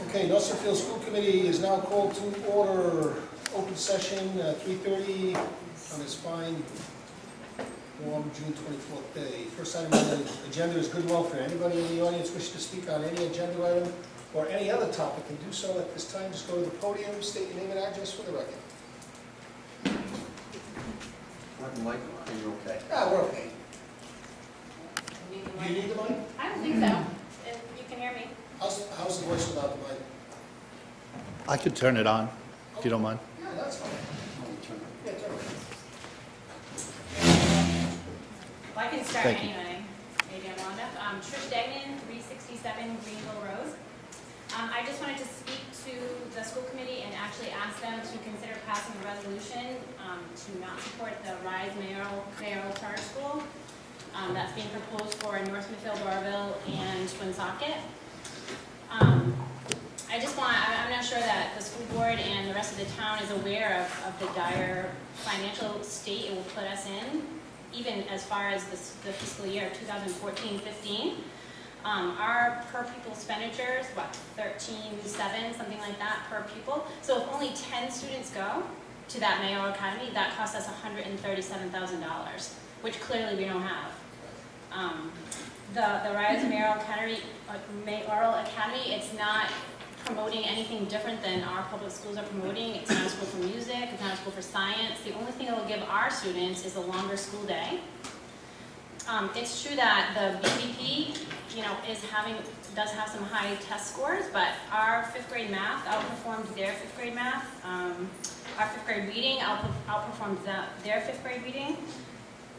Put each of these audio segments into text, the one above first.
Okay, Smithfield School Committee is now called to order. Open session 3:30 on this fine, warm June 24th day. First item on the agenda is good welfare. Anybody in the audience wish to speak on any agenda item or any other topic can do so at this time. Just go to the podium, state your name and address for the record. Mike, are you okay? Ah, we're okay. Do you need the mic? I don't think so. If you can hear me. How's the voice without the mic? I could turn it on, if you don't mind. Yeah, that's fine. Yeah, turn it Well, I can start Thank you. anyway. Maybe I'm long enough. Trish Degnan, 367 Greenville Road. I just wanted to speak to the school committee and actually ask them to consider passing a resolution to not support the Rise Mayoral Charter School that's being proposed for North Smithfield, Barville, and Woonsocket. I'm not sure that the school board and the rest of the town is aware of the dire financial state it will put us in, even as far as the fiscal year 2014-15. Our per pupil expenditures, what, 13.7, something like that per pupil. So if only 10 students go to that Mayoral Academy, that costs us $137,000, which clearly we don't have. The Rise Mayoral Academy, it's not promoting anything different than our public schools are promoting. It's not a school for music, it's not a school for science. The only thing it will give our students is a longer school day. It's true that the BVP, does have some high test scores, but our 5th grade math outperformed their 5th grade math. Our 5th grade reading outperformed their 5th grade reading.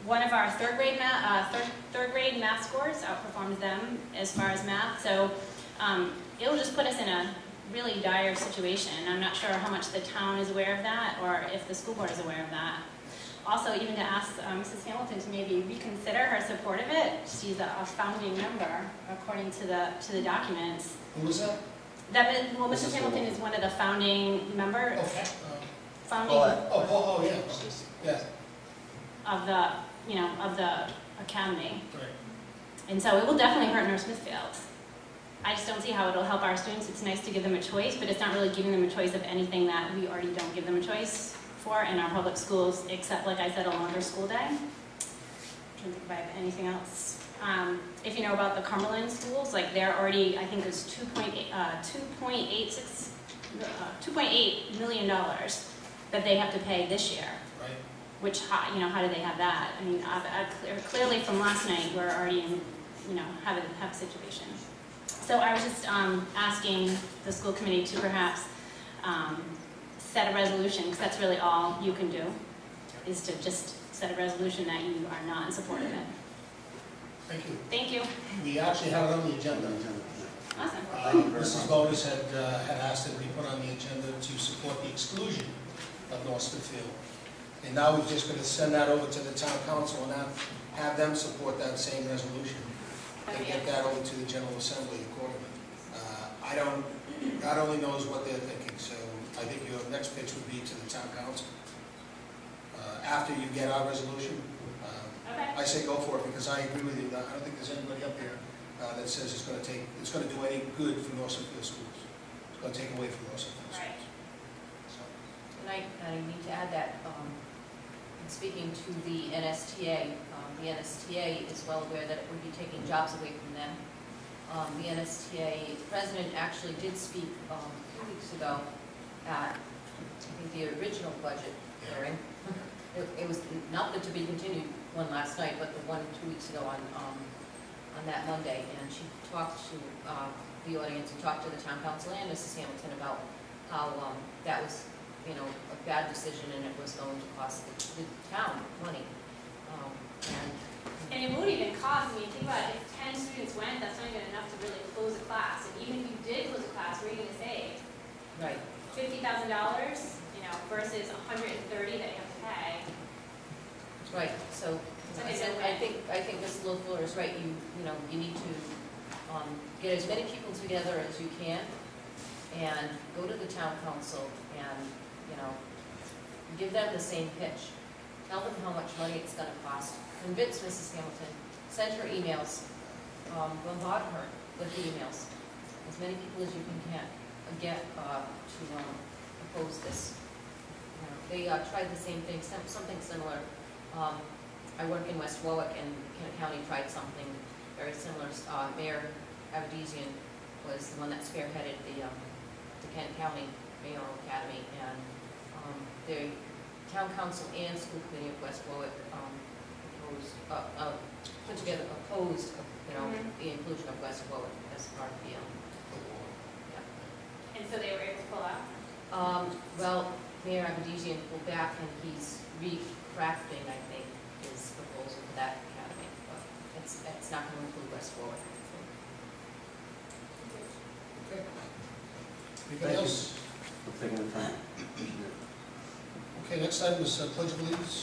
One of our third grade math scores outperformed them as far as math. So it will just put us in a really dire situation. I'm not sure how much the town is aware of that or if the school board is aware of that. Also, even to ask Mrs. Hamilton to maybe reconsider her support of it. She's a founding member, according to the documents. Who was that? Well, Mrs. Hamilton is one of the founding members. Okay. Yeah. Of the academy. Right. And so it will definitely hurt North Smithfield. I just don't see how it'll help our students. It's nice to give them a choice, but it's not really giving them a choice of anything that we already don't give them a choice for in our public schools, except, like I said, a longer school day. I'm trying to think if I have anything else. If you know about the Cumberland schools, like they're already, I think it's $2.8 million that they have to pay this year. Right. Which, how do they have that? I mean, clearly from last night, we're already in, have a situation. So I was just asking the school committee to perhaps set a resolution, because that's really all you can do, is to just set a resolution that you are not in support of it. Thank you. Thanthe you. We actually have it on the agenda. Awesome. Mrs. Bodas had asked it to be put on the agenda to support the exclusion of North Smithfield. And now we're just going to send that over to the town council and have them support that same resolution and get that over to the General Assembly accordingly. God only knows what they're thinking, so I think your next pitch would be to the town council. After you get our resolution, Okay. I say go for it because I agree with you. I don't think there's anybody up there that says it's going to do any good for North Smithfield schools. It's going to take away from North Smithfield schools. Right. So. And I need to add that in speaking to the NSTA is well aware that it would be taking jobs away from them. The NSTA president actually did speak a few weeks ago at, I think, the original budget hearing. It was not the to be continued one last night, but the one 2 weeks ago on that Monday, and she talked to the audience and talked to the town council and Mrs. Hamilton about how that was, a bad decision and it was going to cost the town money. And it won't even cost, think about it, if 10 students went, that's not even enough to really close a class. And even if you did close a class, what are you going to save? Right. $50,000, versus $130 that you have to pay. Right. So I think Ms. Loeffler is right. You need to get as many people together as you can and go to the town council and give them the same pitch. Tell them how much money it's going to cost. Convince Mrs. Hamilton. Send her emails. bombard her with emails, as many people as you can get to oppose this. They tried the same thing, something similar. I work in West Warwick, and Kent County tried something very similar. Mayor Abadesian was the one that spearheaded the Kent County Mayoral Academy, and the Town Council and School Committee of West Warwick opposed, the inclusion of West Warwick as part of the, And so they were able to pull out? well, Mayor Abadesian pulled back, and he's recrafting, I think, his proposal for that academy, but it's not going to include West Warwick. Okay. Anybody Thank you. else? For taking the time. Okay, next item is Pledge of Allegiance.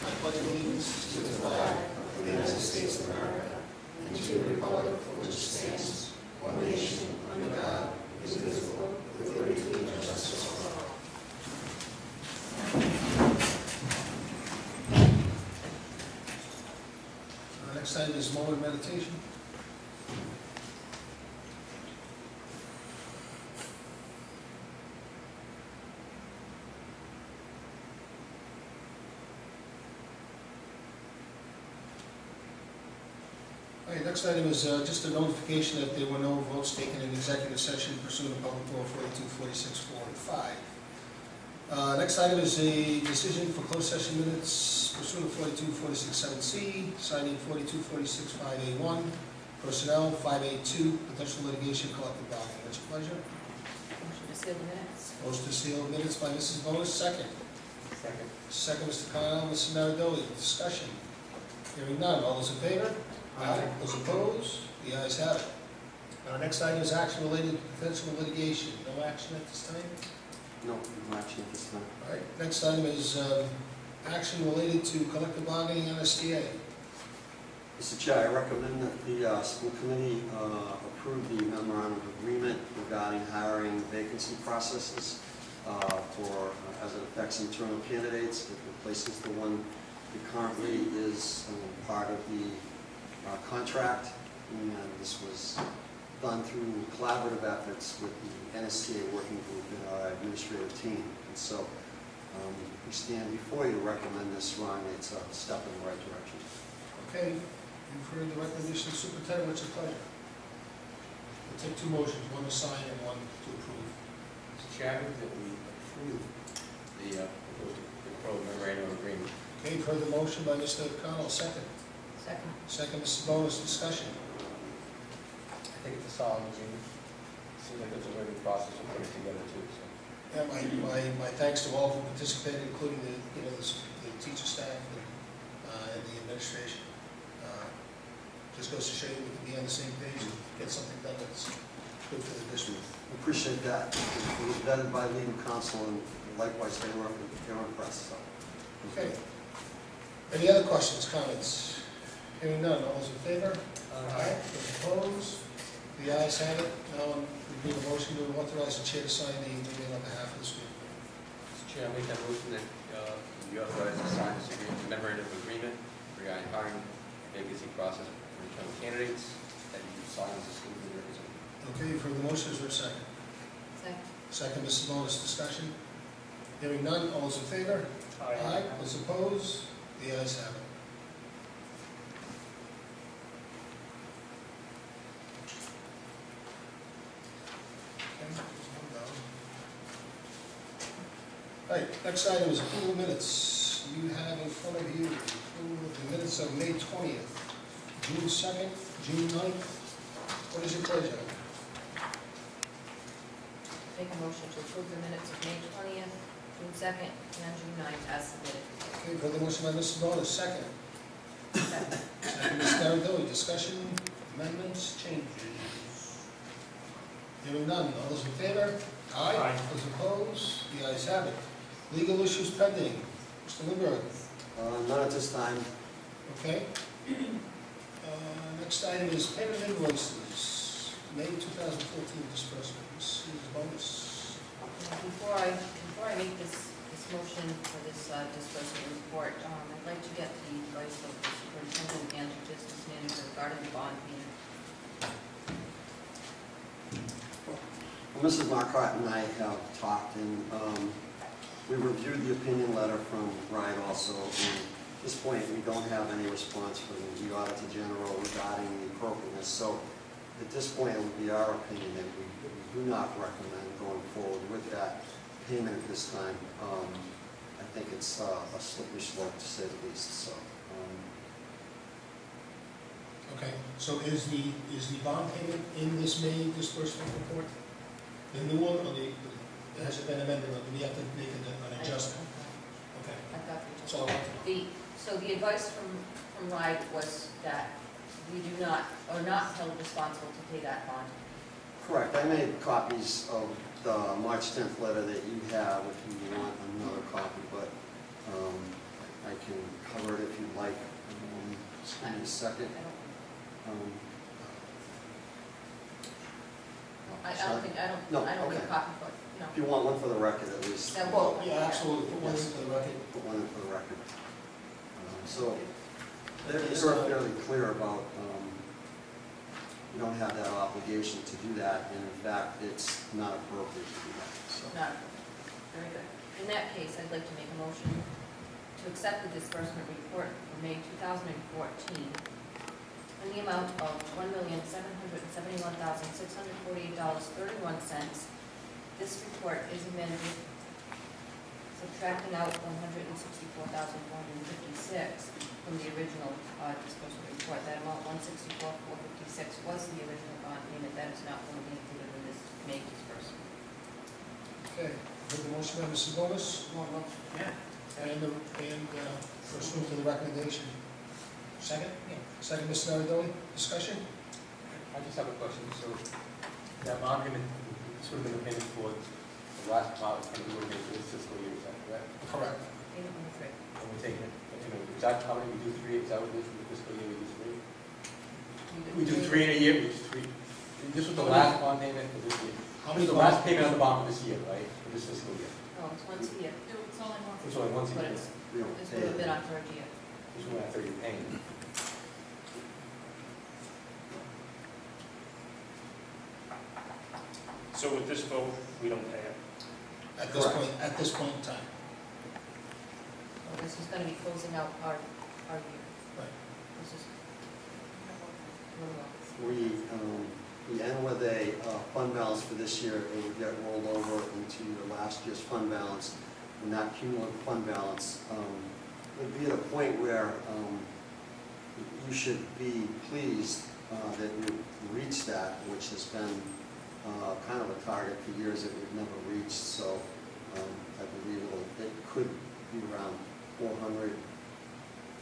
I pledge allegiance to the flag of the United States of America and to the republic for which it stands, one nation, under God, indivisible, with liberty and justice for all. Next item is moment of meditation. Okay, next item is just a notification that there were no votes taken in executive session pursuant to Public Law 4246(4) and 5. Next item is a decision for closed session minutes pursuant to 42467C, signing 42465A1, personnel 5A2, potential litigation, collective bargaining. What's your pleasure? Motion to seal the minutes. Motion to seal minutes by Mrs. Bonus, second. Second. Second, Mr. Connell, Mrs. Maradoni. Discussion. Hearing none. All those in favor? Aye. Those opposed? The ayes have it. Our next item is action related to potential litigation. No action at this time? No, no action at this time. All right. Next item is action related to collective bargaining and STA. Mr. Chair, I recommend that the school committee approve the memorandum of agreement regarding hiring vacancy processes as it affects internal candidates. It replaces the one that currently is part of the contract, and this was done through collaborative efforts with the NSTA working group and our administrative team. And so we stand before you to recommend this, Ron. It's a step in the right direction. Okay. You've heard the recommendation of the superintendent. What's your pleasure? We'll take two motions, one to sign and one to approve. Mr. Chairman, that we approve the proposed memorandum of agreement. Okay, you've heard the motion by Mr. Connell. Second. Second. Second, Mrs. Bonus. Discussion. I think it's a solid agreement. Seems like it's a very good process of putting it together too, so. Yeah, my thanks to all who participated, including the teacher staff and the administration. Just goes to show you we can be on the same page and get something done that's good for the district. We appreciate that. It was vetted by legal counsel, and likewise they were impressed. So. Okay. Any other questions, comments? Hearing none. All those in favor? Aye. Those opposed? The ayes have it. Now we need a motion to authorize the chair to sign the agreement on behalf of the school. Mr. Chair, I make that motion that you authorize to sign this agreement, memorandum of agreement regarding hiring vacancy process for internal candidates, that you sign as a school committee representative. Okay, you've heard the motion. Is there a second? Second. Second, Mrs. Bonus. Discussion. Hearing none. All those in favor? Aye. Those opposed? The ayes have it. All right, next item is approval of minutes. You have in front of you approval of the minutes of May 20th, June 2nd, June 9th. What is your pleasure? Make a motion to approve the minutes of May 20th, June 2nd, and June 9th as submitted. Okay, further motion by Mrs. Bonus, second. Second. Second, Ms. Maradoni. Discussion, amendments, changes. Hearing none. All those in favor? Aye. Those opposed? The ayes have it. Legal issues pending. Mr. Lindberg. None at this time. Okay. Next item is payment of invoices. May 2014 disbursement. Mrs. Bonus. Before I make this motion for this disbursement report, I'd like to get the advice of the superintendent and the business manager regarding the bond payment. Well, Mrs. Marcotte and I have talked, and we reviewed the opinion letter from RIDE also, and at this point, we don't have any response from the Auditor General regarding the appropriateness. So at this point, it would be our opinion that we do not recommend going forward with that payment at this time. I think it's a slippery slope, to say the least. So. Okay, so is the bond payment in this May disbursement report? The new one, or has it been amended, or do we have to make an adjustment? Okay, I thought we that's all I want to know. So the advice from RIDE was that we do not, are not held responsible to pay that bond. Correct. I made copies of the March 10th letter that you have if you want another copy, but I can cover it if you'd like. Just give me a second. I don't think, I don't need okay. a copy for it, no. If you want one for the record, at least. That Well, will- yeah, absolutely, put one in Yes. for the record. Put one in for the record. So they're fairly clear about you don't have that obligation to do that, and in fact, it's not appropriate to do that. So. Not, very good. In that case, I'd like to make a motion to accept the disbursement report for May 2014 in the amount of $1,771,648.31. This report is amended, subtracting out $164,456 from the original disbursement report. That amount, $164,456, was the original bond payment. That is not going to be included in this May disbursement. Okay, heard the motion by Mrs. Gomez. Yeah. And first move to the recommendation. Second? Yeah. Second, Mr. Naradoni, discussion? I just have a question. So that bond payment, this would have been a payment for the last part, and we would have been for this fiscal year, is that correct? Correct. Payment number 3. And we're taking it, is that how many we do 3? Is that what it is for the fiscal year, we do 3? We do 3 in a year, we do 3. This was the last bond payment for this year. How This many was the last bonds? payment on the bond for this year, right? For this fiscal year. No, it's once a year, It's only one. It's only once a but year. We don't this pay would have it. been our third year. This one after you're paying. So with this vote, we don't pay it. At this Correct. point, at this point in time. Well, this is going to be closing out our year. Right. This is. We end with a fund balance for this year. It would get rolled over into your last year's fund balance, and that cumulative fund balance would be at a point where you should be pleased that you reached that, which has been kind of a target for years that we've never reached. So I believe it could be around $400,000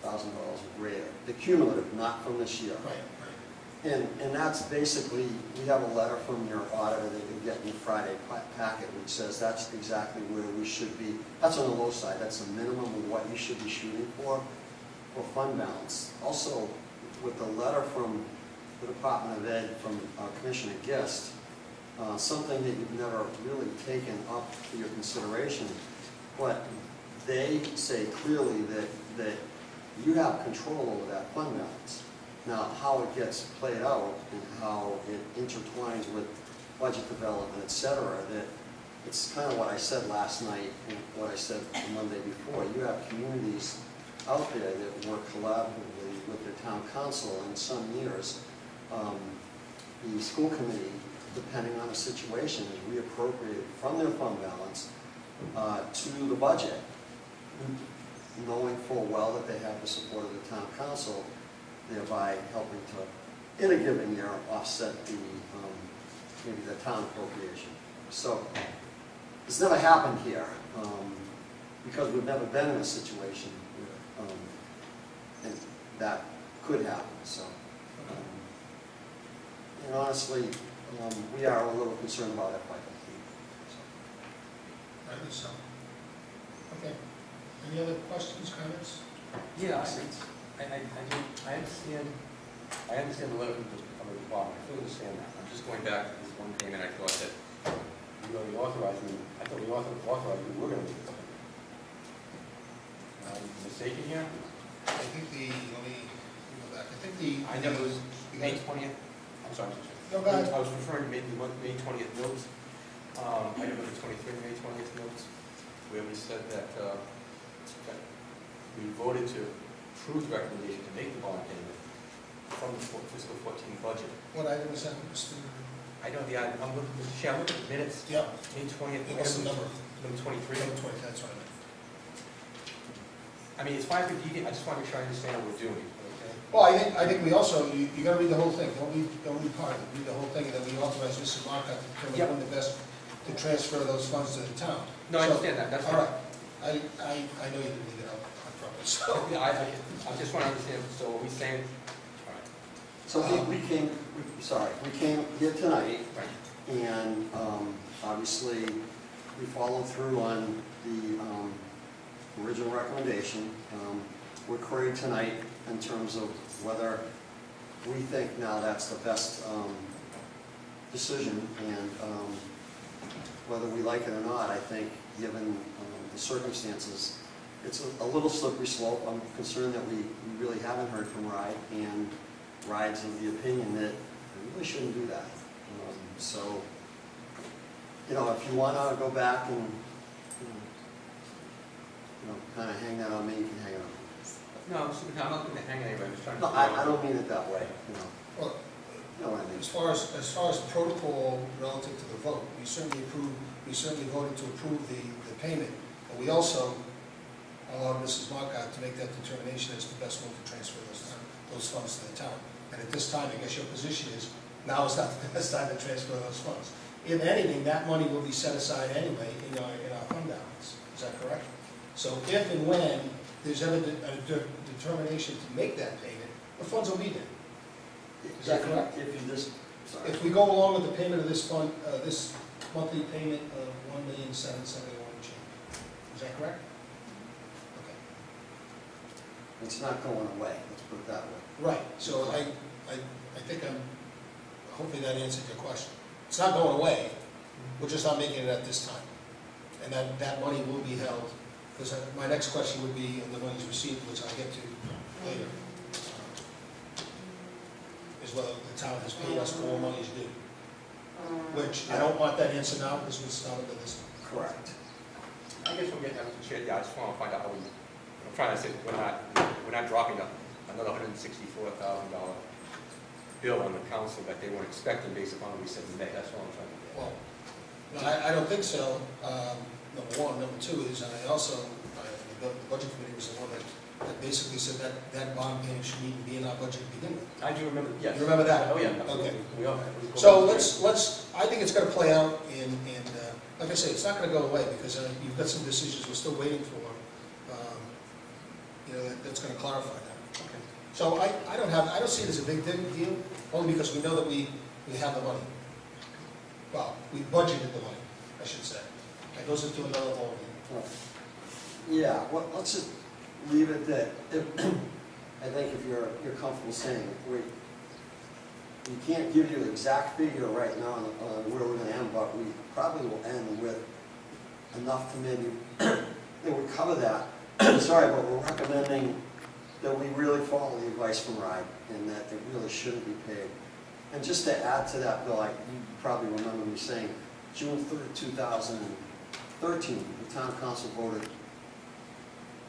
or greater. The cumulative, not from this year. Right, right. And that's basically, we have a letter from your auditor that you get in your Friday packet, which says that's exactly where we should be. That's on the low side. That's the minimum of what you should be shooting for fund balance. Also, with the letter from the Department of Ed from Commissioner Gist, something that you've never really taken up for your consideration, but they say clearly that you have control over that fund balance. Now, how it gets played out and how it intertwines with budget development, et cetera, that it's kind of what I said last night and what I said the Monday before. You have communities out there that work collaboratively with their town council. In some years, the school committee, depending on the situation, is reappropriated from their fund balance to the budget, knowing full well that they have the support of the town council, thereby helping to, in a given year, offset the maybe the town appropriation. So it's never happened here because we've never been in a situation where and that could happen. So and honestly, we are a little concerned about FY15. Rightly so. Okay. Any other questions, comments? Yeah, I understand the letter from the department. I fully understand that. I'm just going back to this one payment. I thought that you already authorized me. I thought we authorized we were going to do something. Am I mistaken here? I think let me I know it was May 20th, I'm sorry. No, go ahead. I was referring to maybe May 20th notes. Item number 23, May 20th notes, where we said that we voted to approve the recommendation to make the bond payment from the fiscal 14 budget. What item is that, Mr.? I know I'm looking at the minutes. Yeah. May 20th. What's the number? Number 23. Number 20, that's what I meant. I mean, it's fine for DD, I just want to make sure I understand what we're doing, okay? Well, I think we also, you gotta read the whole thing, don't read part of it, read the whole thing, and then we authorize Mrs. Marcotte to determine when the best to transfer those funds to the town. No, I So, understand that, that's All fine. right, I know you didn't read it out on purpose, so. Yeah, I just want to understand, so are we saying, all right, So we came here tonight, right, and obviously, we followed through on the original recommendation. We're queried tonight in terms of whether we think now that's the best decision, and whether we like it or not. I think, given the circumstances, it's a little slippery slope. I'm concerned that we really haven't heard from RIDE, and RIDE's of the opinion that we really shouldn't do that. So, you know, if you want to go back and, kind of hang that on me, you can hang it on me. no, I'm not going to hang anyway, I'm just trying to. No, I don't mean it that way, Well, You know what I mean? as far as protocol relative to the vote, we certainly voted to approve the payment, but we also allowed Mrs. Marcotte to make that determination as the best one to transfer those funds to the town. And at this time, I guess your position is, now is not the best time to transfer those funds. If anything, that money will be set aside anyway in our fund balance. Is that correct? So if and when there's ever a determination to make that payment, the funds will be there. Is that correct? If you just, sorry. If we go along with the payment of this fund, this monthly payment of $1,771,000 and change. Is that correct? Okay. It's not going away, let's put it that way. Right, so I think hopefully that answered your question. It's not going away, we're just not making it at this time. And that money will be held, because my next question would be, on the monies received, which I'll get to later, is whether the town has paid us all monies due. Which, I don't want that answer now, because we're starting with this. Correct. I guess we'll get that to chair, yeah, I just want to find out how I'm trying to say, we're not dropping another $164,000 bill on the council that they weren't expecting based upon what we said in May, that's all I'm trying to get. Well, no, I don't think so, number one. Number two is, and the budget committee was the one that basically said that bond payment should even be in our budget to begin with. I do remember, yes. You remember that? Oh, yeah. Okay. We all. So I think it's gonna play out and like I say, it's not gonna go away, because you've got some decisions we're still waiting for, that's gonna clarify that. Okay. So I don't see it as a big deal, only because we know that we have the money. Well, we budgeted the money, I should say. That goes into another whole meeting. Yeah, well, let's just leave it that, I think if you're comfortable saying, we can't give you the exact figure right now on where we're gonna end, but we probably will end with enough to maybe, that would cover that. Sorry, but we're recommending that we really follow the advice from RIDE, and that it really shouldn't be paid. And just to add to that, Bill, you probably remember me saying, June 3rd, 2013, the town council voted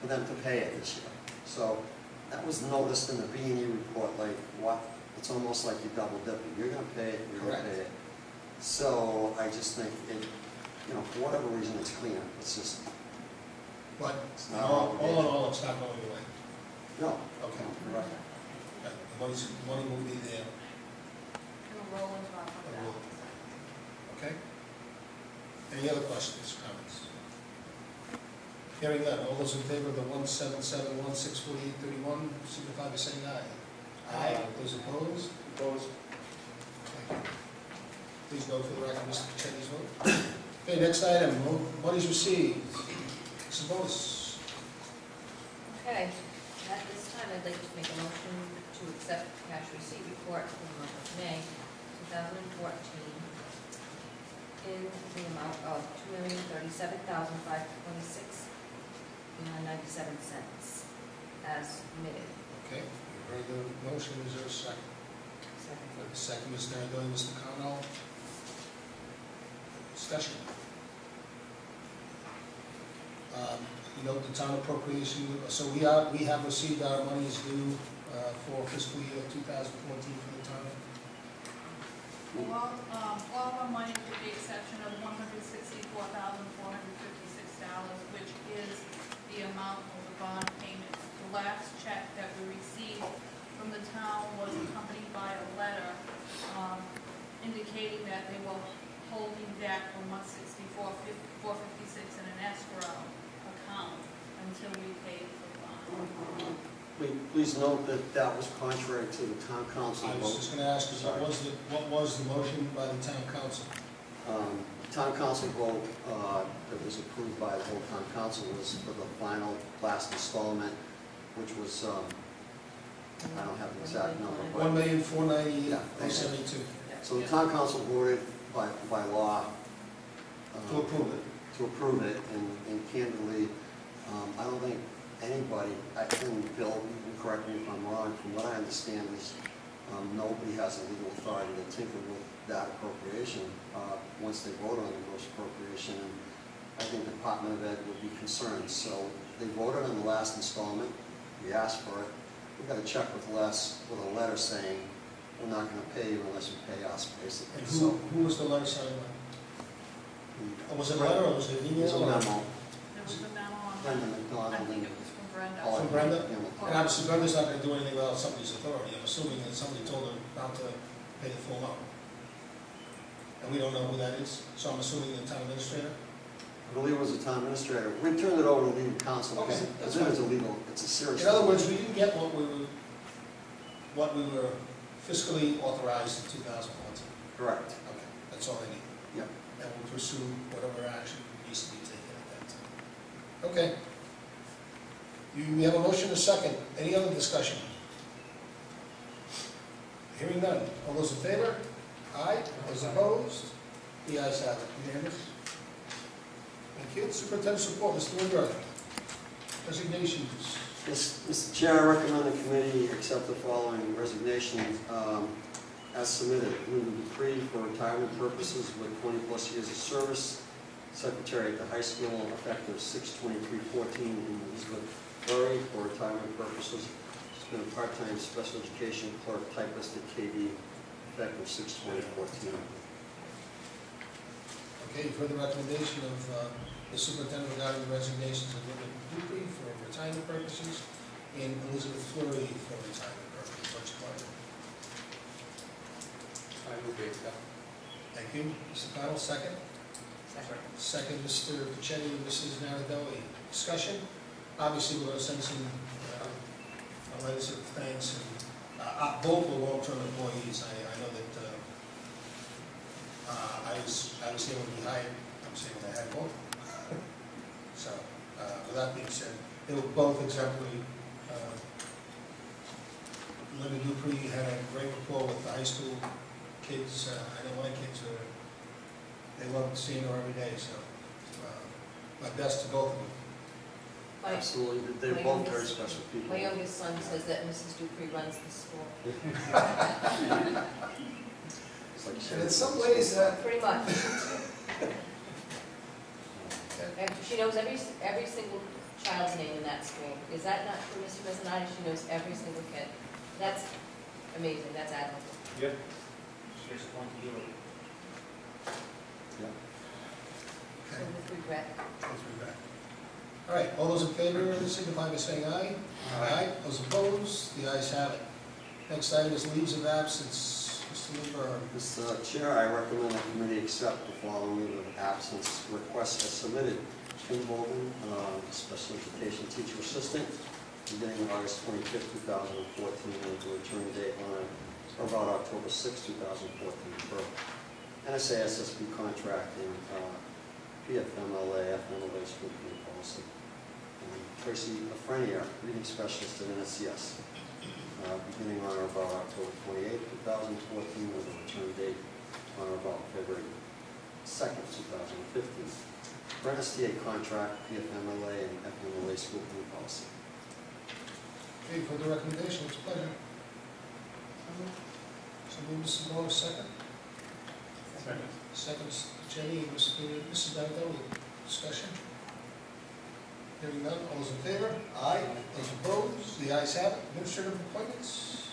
for them to pay it this year. So that was noticed in the B&E report, like, what? It's almost like you double dipping. You're going to pay it, you're going to pay it. So I just think, for whatever reason, it's cleaner. It's just, But it's not all in obligated. all, it's not going away. No. Okay. Right. The money will be there. It'll roll into our fund It will. balance. Okay? Any other questions, comments? Hearing none, all those in favor of the 177164831 signify by saying aye. Aye. Those opposed? Opposed? Thank you. Please note for the record, Mr. Chetty's vote. Okay, next item, monies received. Mrs. Bonas. Okay, at this time, I'd like to make a motion to accept the cash receipt report for the month of May 2014 in the amount of $2,037,526.97 as submitted. Okay, you heard the motion, is there a second, Mr. Nardone, Mr. Connell. Discussion. You know, the town appropriation, so we have received our monies due for fiscal year 2014 for the town. All of our money with the exception of $164,456, which is the amount of the bond payment. The last check that we received from the town was accompanied by a letter indicating that they were holding back from $164,456 in an escrow account until we paid the bond. Please note that that was contrary to the town council I was vote. just gonna ask, you, what was the motion by the town council? Town council vote that was approved by the whole town council was for the final last installment, which was, I don't have the exact number, but. $1,498,072 So the town council voted by law. to approve it. To approve it, and candidly, I don't think anybody, and Bill, you can correct me if I'm wrong, from what I understand is nobody has a legal authority to tinker with that appropriation once they vote on the gross appropriation, and I think the Department of Ed would be concerned. So they voted on the last installment, we asked for it, we got a check with a letter saying, we're not going to pay you unless you pay us, basically. And So who was the letter signed by? Was it a letter or was it an email? it's a memo. There was a memo on Brenda that. McDonald I think and it was from Brenda. From Brenda? Yeah. And obviously Brenda's not gonna do anything without somebody's authority. I'm assuming that somebody told her not to pay the full amount. And we don't know who that is, so I'm assuming the town administrator? I believe it was the town administrator. We turned it over to legal counsel Okay, because that's it is illegal. It's a serious. In other words, we didn't get what we were fiscally authorized in 2014. Correct. Okay, that's all I need. Yep. And we'll pursue whatever action needs to be taken at that time. Okay. We have a motion and a second. Any other discussion? Hearing none. All those in favor? Aye. Those opposed? The ayes have it. Unanimous? Thank you. Superintendent's report, Mr. Woodruff. Resignations. Yes, Mr. Chair, I recommend the committee accept the following resignations as submitted. Linda Dupree for retirement purposes with 20-plus years of service. Secretary at the high school effective 6/23/14. And Elizabeth Burry for retirement purposes. She's been a part-time special education clerk typist at KD effective 6/20/14. Okay, you've heard the recommendation of the superintendent regarding the resignations of Linda Dupree for retirement purposes and Elizabeth Fleury for retirement purposes. What's your pleasure? I will be accept. Thank you. Mr. Connell, second. Second, Mr. Pichetti and Mrs. Nardone. Discussion? Obviously, we're going to send some letters of thanks. And both were long-term employees. I know that I was here when we hired. I'm saying when I had both. So, with that being said, they were both exemplary. Linda Dupree had a great rapport with the high school kids. I know my kids they loved seeing her every day, so my best to both of them. My- Absolutely. They're my both very youngest- special people. My youngest son says that Mrs. Dupree runs the school. It's like And in some ways, Pretty much. And she knows every single child's name in that school. Is that not true, Mr. Mezzanotte? She knows every single kid. That's amazing, that's admirable. Yep. She's one to you. So with regret. all right, all those in favor signify by saying aye. Aye. Those opposed, the ayes have it. Next item is leaves of absence. Mr. Lindberg. Mr. Chair, I recommend the committee accept the following leave of absence request as submitted. Kim Holden, special education teacher assistant, beginning August 25th, 2014, with a return date on or about October 6th, 2014, for NSA SSB contract and PFMLA, FMLA school committee policy. And Tracy Afrenia, reading specialist at NSCS. Beginning on or about October 28th, 2014, with a return date on or about February 2nd, 2015. For STA contract, PFMLA and FMLA school committee policy. Okay, for the recommendation, it's a pleasure. So move Mrs. Moore, second. Second. Second, Jenny, Mrs. Donatello, discussion? Hearing none, all those in favor? Aye. Those opposed? The ayes have it. Administrative appointments?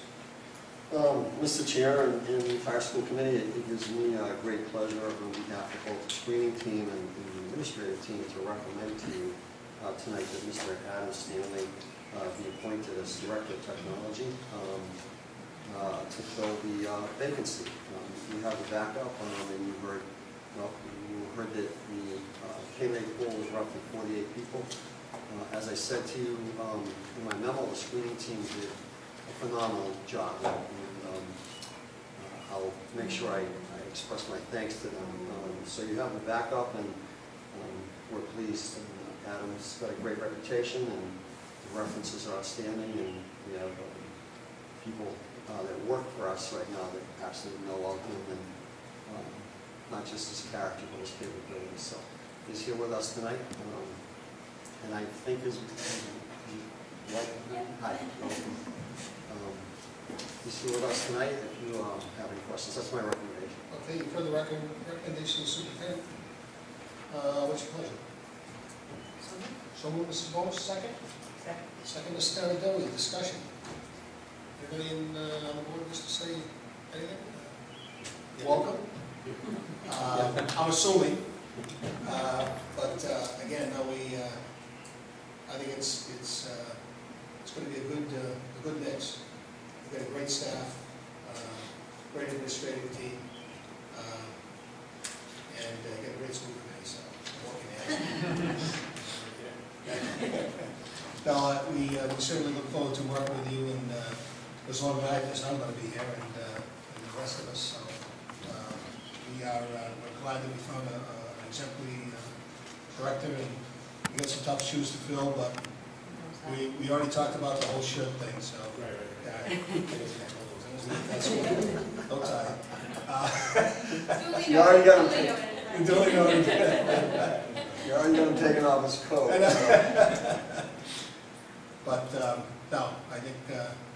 Mr. Chair and the entire school committee, it gives me great pleasure on behalf of both the screening team and the administrative team to recommend to you tonight that Mr. Adam Stanley be appointed as Director of Technology to fill the vacancy. You have the backup, and you heard that the candidate pool was roughly 48 people. As I said to you in my memo, the screening team did a phenomenal job, and I'll make sure I express my thanks to them. So you have the backup, and we're pleased. Adam's got a great reputation, and the references are outstanding, and we have people that work for us right now that absolutely know of him, and not just his character, but his capabilities. So he's here with us tonight, and I think his hi, welcome. He's here with us tonight. If you have any questions, that's my recommendation. Okay, you've heard the recommendation of the superintendent. What's your pleasure? So move Mrs. Moore, second. Second. Second, Mrs. Donatello, discussion. Anybody on the board wish to say anything? Welcome. I'm assuming, but again, no, I think it's going to be a good mix. We've got a great staff, great administrative team, and got a great school committee. So what can I ask? No, we certainly look forward to working with you, and as long as I'm going to be here, and the rest of us. So we're glad that we found an exemplary director, and we got some tough shoes to fill, but we already talked about the whole shirt thing. So that's good. No tie. You already got him. Duly noted. You already got him taking off his coat. But no, I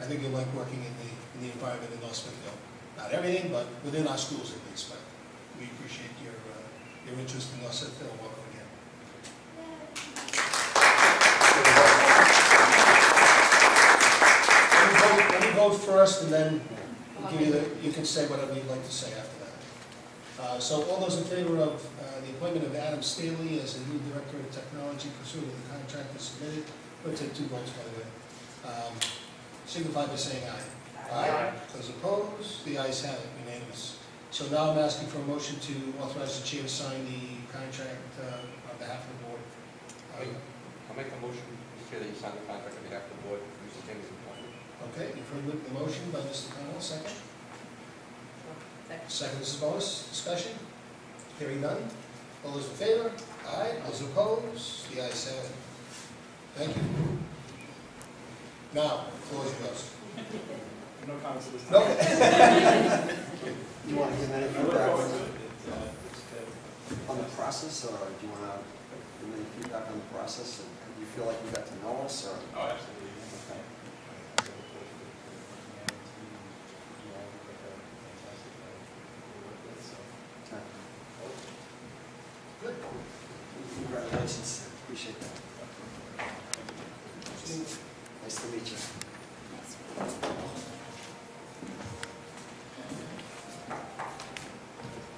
think you'll like working in the environment in North Smithfield. Not everything, but within our schools at least. But we appreciate your interest in North Smithfield. Welcome again. Let me vote first, and then we'll give you can say whatever you'd like to say after that. So all those in favor of the appointment of Adam Staley as the new Director of Technology pursuant to the contract as submitted, we'll take 2 votes, by the way. Signify by saying aye. Aye. Those opposed, the ayes have it, unanimous. So now I'm asking for a motion to authorize the chair to sign the contract on behalf of the board. I'll make a motion, Mr. Chair, that you sign the contract on behalf of the board, Mr. Stanley's appointment. Okay, you've heard the motion by Mr. Connell, second. Second. Second, Mrs. Bonas, discussion? Hearing none. All those in favor? Aye. Those opposed? The ayes have it. Thank you. Now, the floor is yours. No comments at this time. No. You want to give any feedback on the process, or do you want to give any feedback on the process? Or do you feel like you got to know us, or? Oh, absolutely. Okay. Good. Congratulations. Appreciate that. Nice to meet you.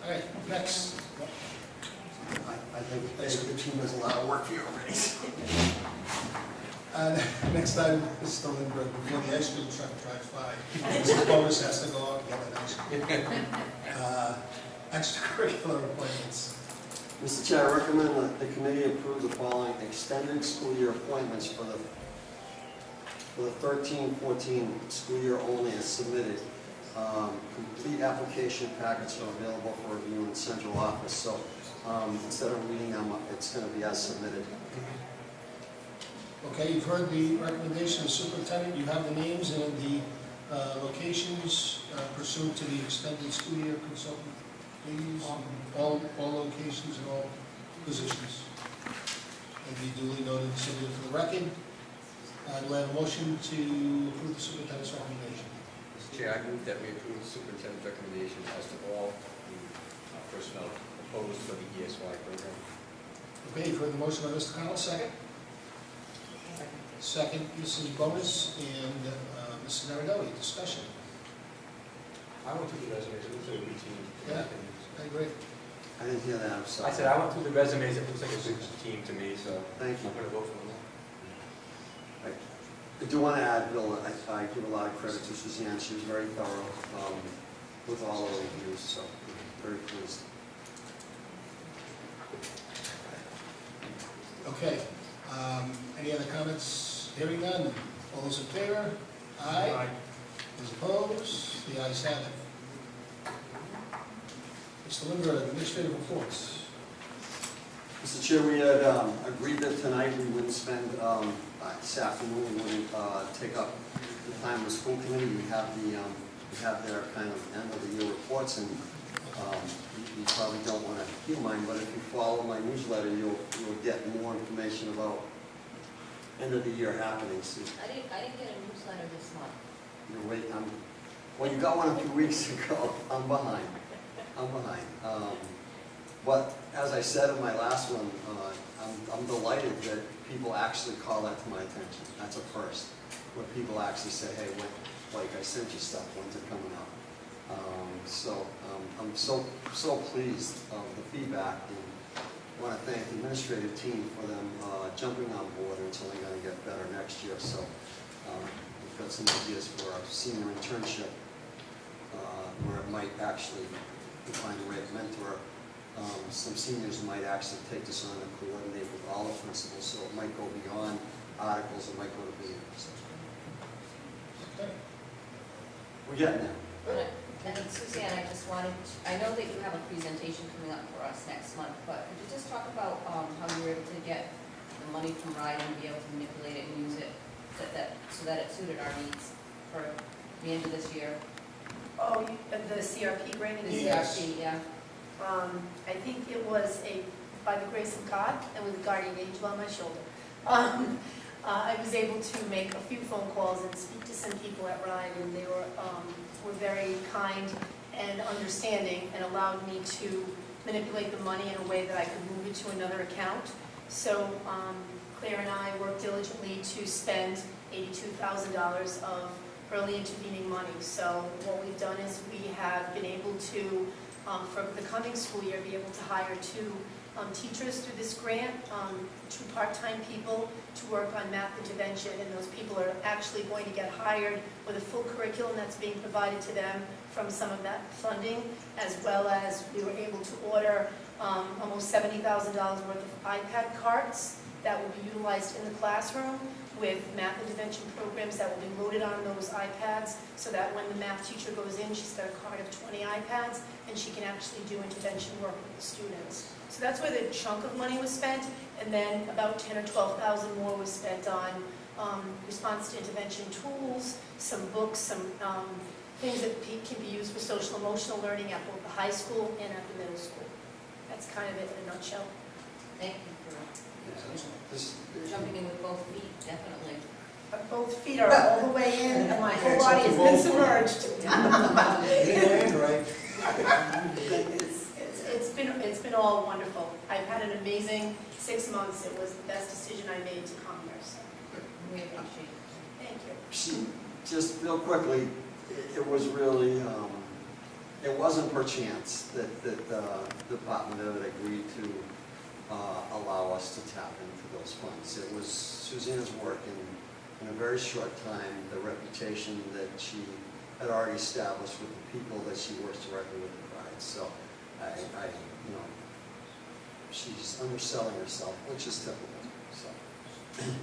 All right, next. I think the team has a lot of work for you already. Next item, Mr. Lindbergh, before the ice cream truck drives by, Mr. Bonas has to go out and get an ice cream. Extracurricular appointments. Mr. Chair, I recommend that the committee approve the following extended school year appointments for the 13-14 school year only as submitted. Complete application packets are available for review in the central office, so instead of reading them, it's going to be as submitted. Okay, you've heard the recommendation of the superintendent. You have the names and the locations pursuant to the extended school year consultant. Please, all locations and all positions. And be duly noted and submitted for the record. Do I have a motion to approve the superintendent's recommendation? Chair, I move that we approve the superintendent's recommendation as to all the personnel proposed for the ESY program. Okay, you've heard the motion by Mr. Connell, second? Second, Mrs. Bonus and Mrs. Nardoli, discussion. I went through the resumes, it looks like a routine. Yeah. I agree. I didn't hear that, I'm sorry. I said, I went through the resumes, it looks like a good team to me, so Thank you. I'm going to vote for them. I do want to add, Bill, I give a lot of credit to Suzanne. She was very thorough with all of the reviews, so very pleased. Okay, any other comments? Hearing none. All those in favor? Aye. Those opposed? The ayes have it. Mr. Lindbergh, administrative reports. Mr. Chair, we had agreed that tonight we wouldn't spend, this afternoon, we wouldn't take up the time of the school committee. We have their kind of end of the year reports, and you probably don't want to hear mine, but if you follow my newsletter, you'll get more information about end of the year happenings. I didn't get a newsletter this month. You're wait, well, you got one a few weeks ago. I'm behind. But as I said in my last one, I'm delighted that people actually call that to my attention. That's a first. Where people actually say, hey, like I sent you stuff, when's it coming out? I'm so pleased of the feedback, and I want to thank the administrative team for them jumping on board. It's only going to get better next year. So we've got some ideas for our senior internship where it might actually find a great mentor. Some seniors might actually take this on and coordinate with all the principals, so it might go beyond articles, it might go to meetings. Okay. We're getting there. And Suzanne, I just wanted, I know that you have a presentation coming up for us next month, but could you just talk about how you were able to get the money from RIDE and be able to manipulate it and use it so that it suited our needs for the end of this year? Oh, the CRP grant? The Yes. CRP, yeah. I think it was by the grace of God and with a guardian angel on my shoulder. I was able to make a few phone calls and speak to some people at RIDE, and they were very kind and understanding and allowed me to manipulate the money in a way that I could move it to another account. So Claire and I worked diligently to spend $82,000 of early intervening money. So what we've done is we have been able to, for the coming school year, be able to hire two teachers through this grant, two part-time people to work on math intervention, and those people are actually going to get hired with a full curriculum that's being provided to them from some of that funding, as well as we were able to order almost $70,000 worth of iPad carts that will be utilized in the classroom with math intervention programs that will be loaded on those iPads, so that when the math teacher goes in, she's got a cart of 20 iPads, and she can actually do intervention work with the students. So that's where the chunk of money was spent, and then about $10,000 or $12,000 more was spent on response to intervention tools, some books, some things that can be used for social emotional learning at both the high school and at the middle school. That's kind of it in a nutshell. Thank you for jumping in with both feet, definitely. But both feet are all the way in, and my whole body has been submerged. It's been all wonderful. I've had an amazing 6 months. It was the best decision I made to come here. So. We appreciate it. Thank you. Just real quickly, it was really, it wasn't per chance that the Department of Ed agreed to allow us to tap into those funds. It was Suzanne's work in a very short time, the reputation that she had already established with the people that she works directly with the RIDE. So you know, she's underselling herself, which is typical. So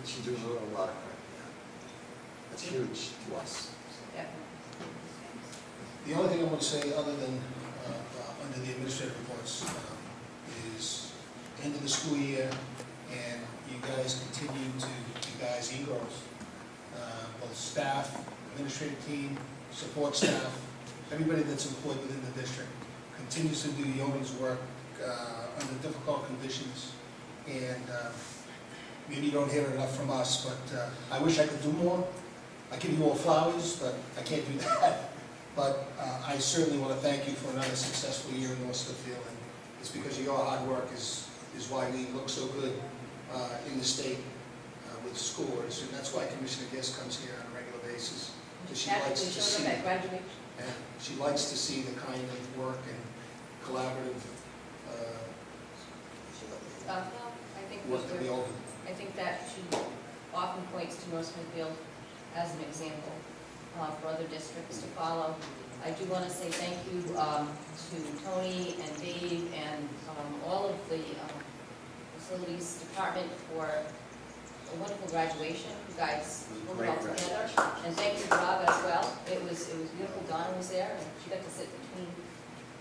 she deserves a lot of credit for that. That's huge to us. The only thing I want to say, other than under the administrative reports, is end of the school year, and you guys continue to, you guys and girls, both staff, administrative team, support staff, everybody that's employed within the district, continues to do yeoman's work under difficult conditions, and maybe you don't hear enough from us, but I wish I could do more. I give you all flowers, but I can't do that. But I certainly want to thank you for another successful year in North Smithfield, and it's because of your hard work is why we look so good in the state with scores, and that's why Commissioner Guest comes here on a regular basis. Because she likes to see, at graduation. and she likes to see the kind of work and collaborative No, I think work that we all do. I think that she often points to North Smithfield as an example for other districts to follow. I do want to say thank you to Tony and Dave and all of the facilities department for a wonderful graduation. You guys pulled it all together. And thank you, Rob, as well. It was beautiful. Donna was there, and she got to sit between,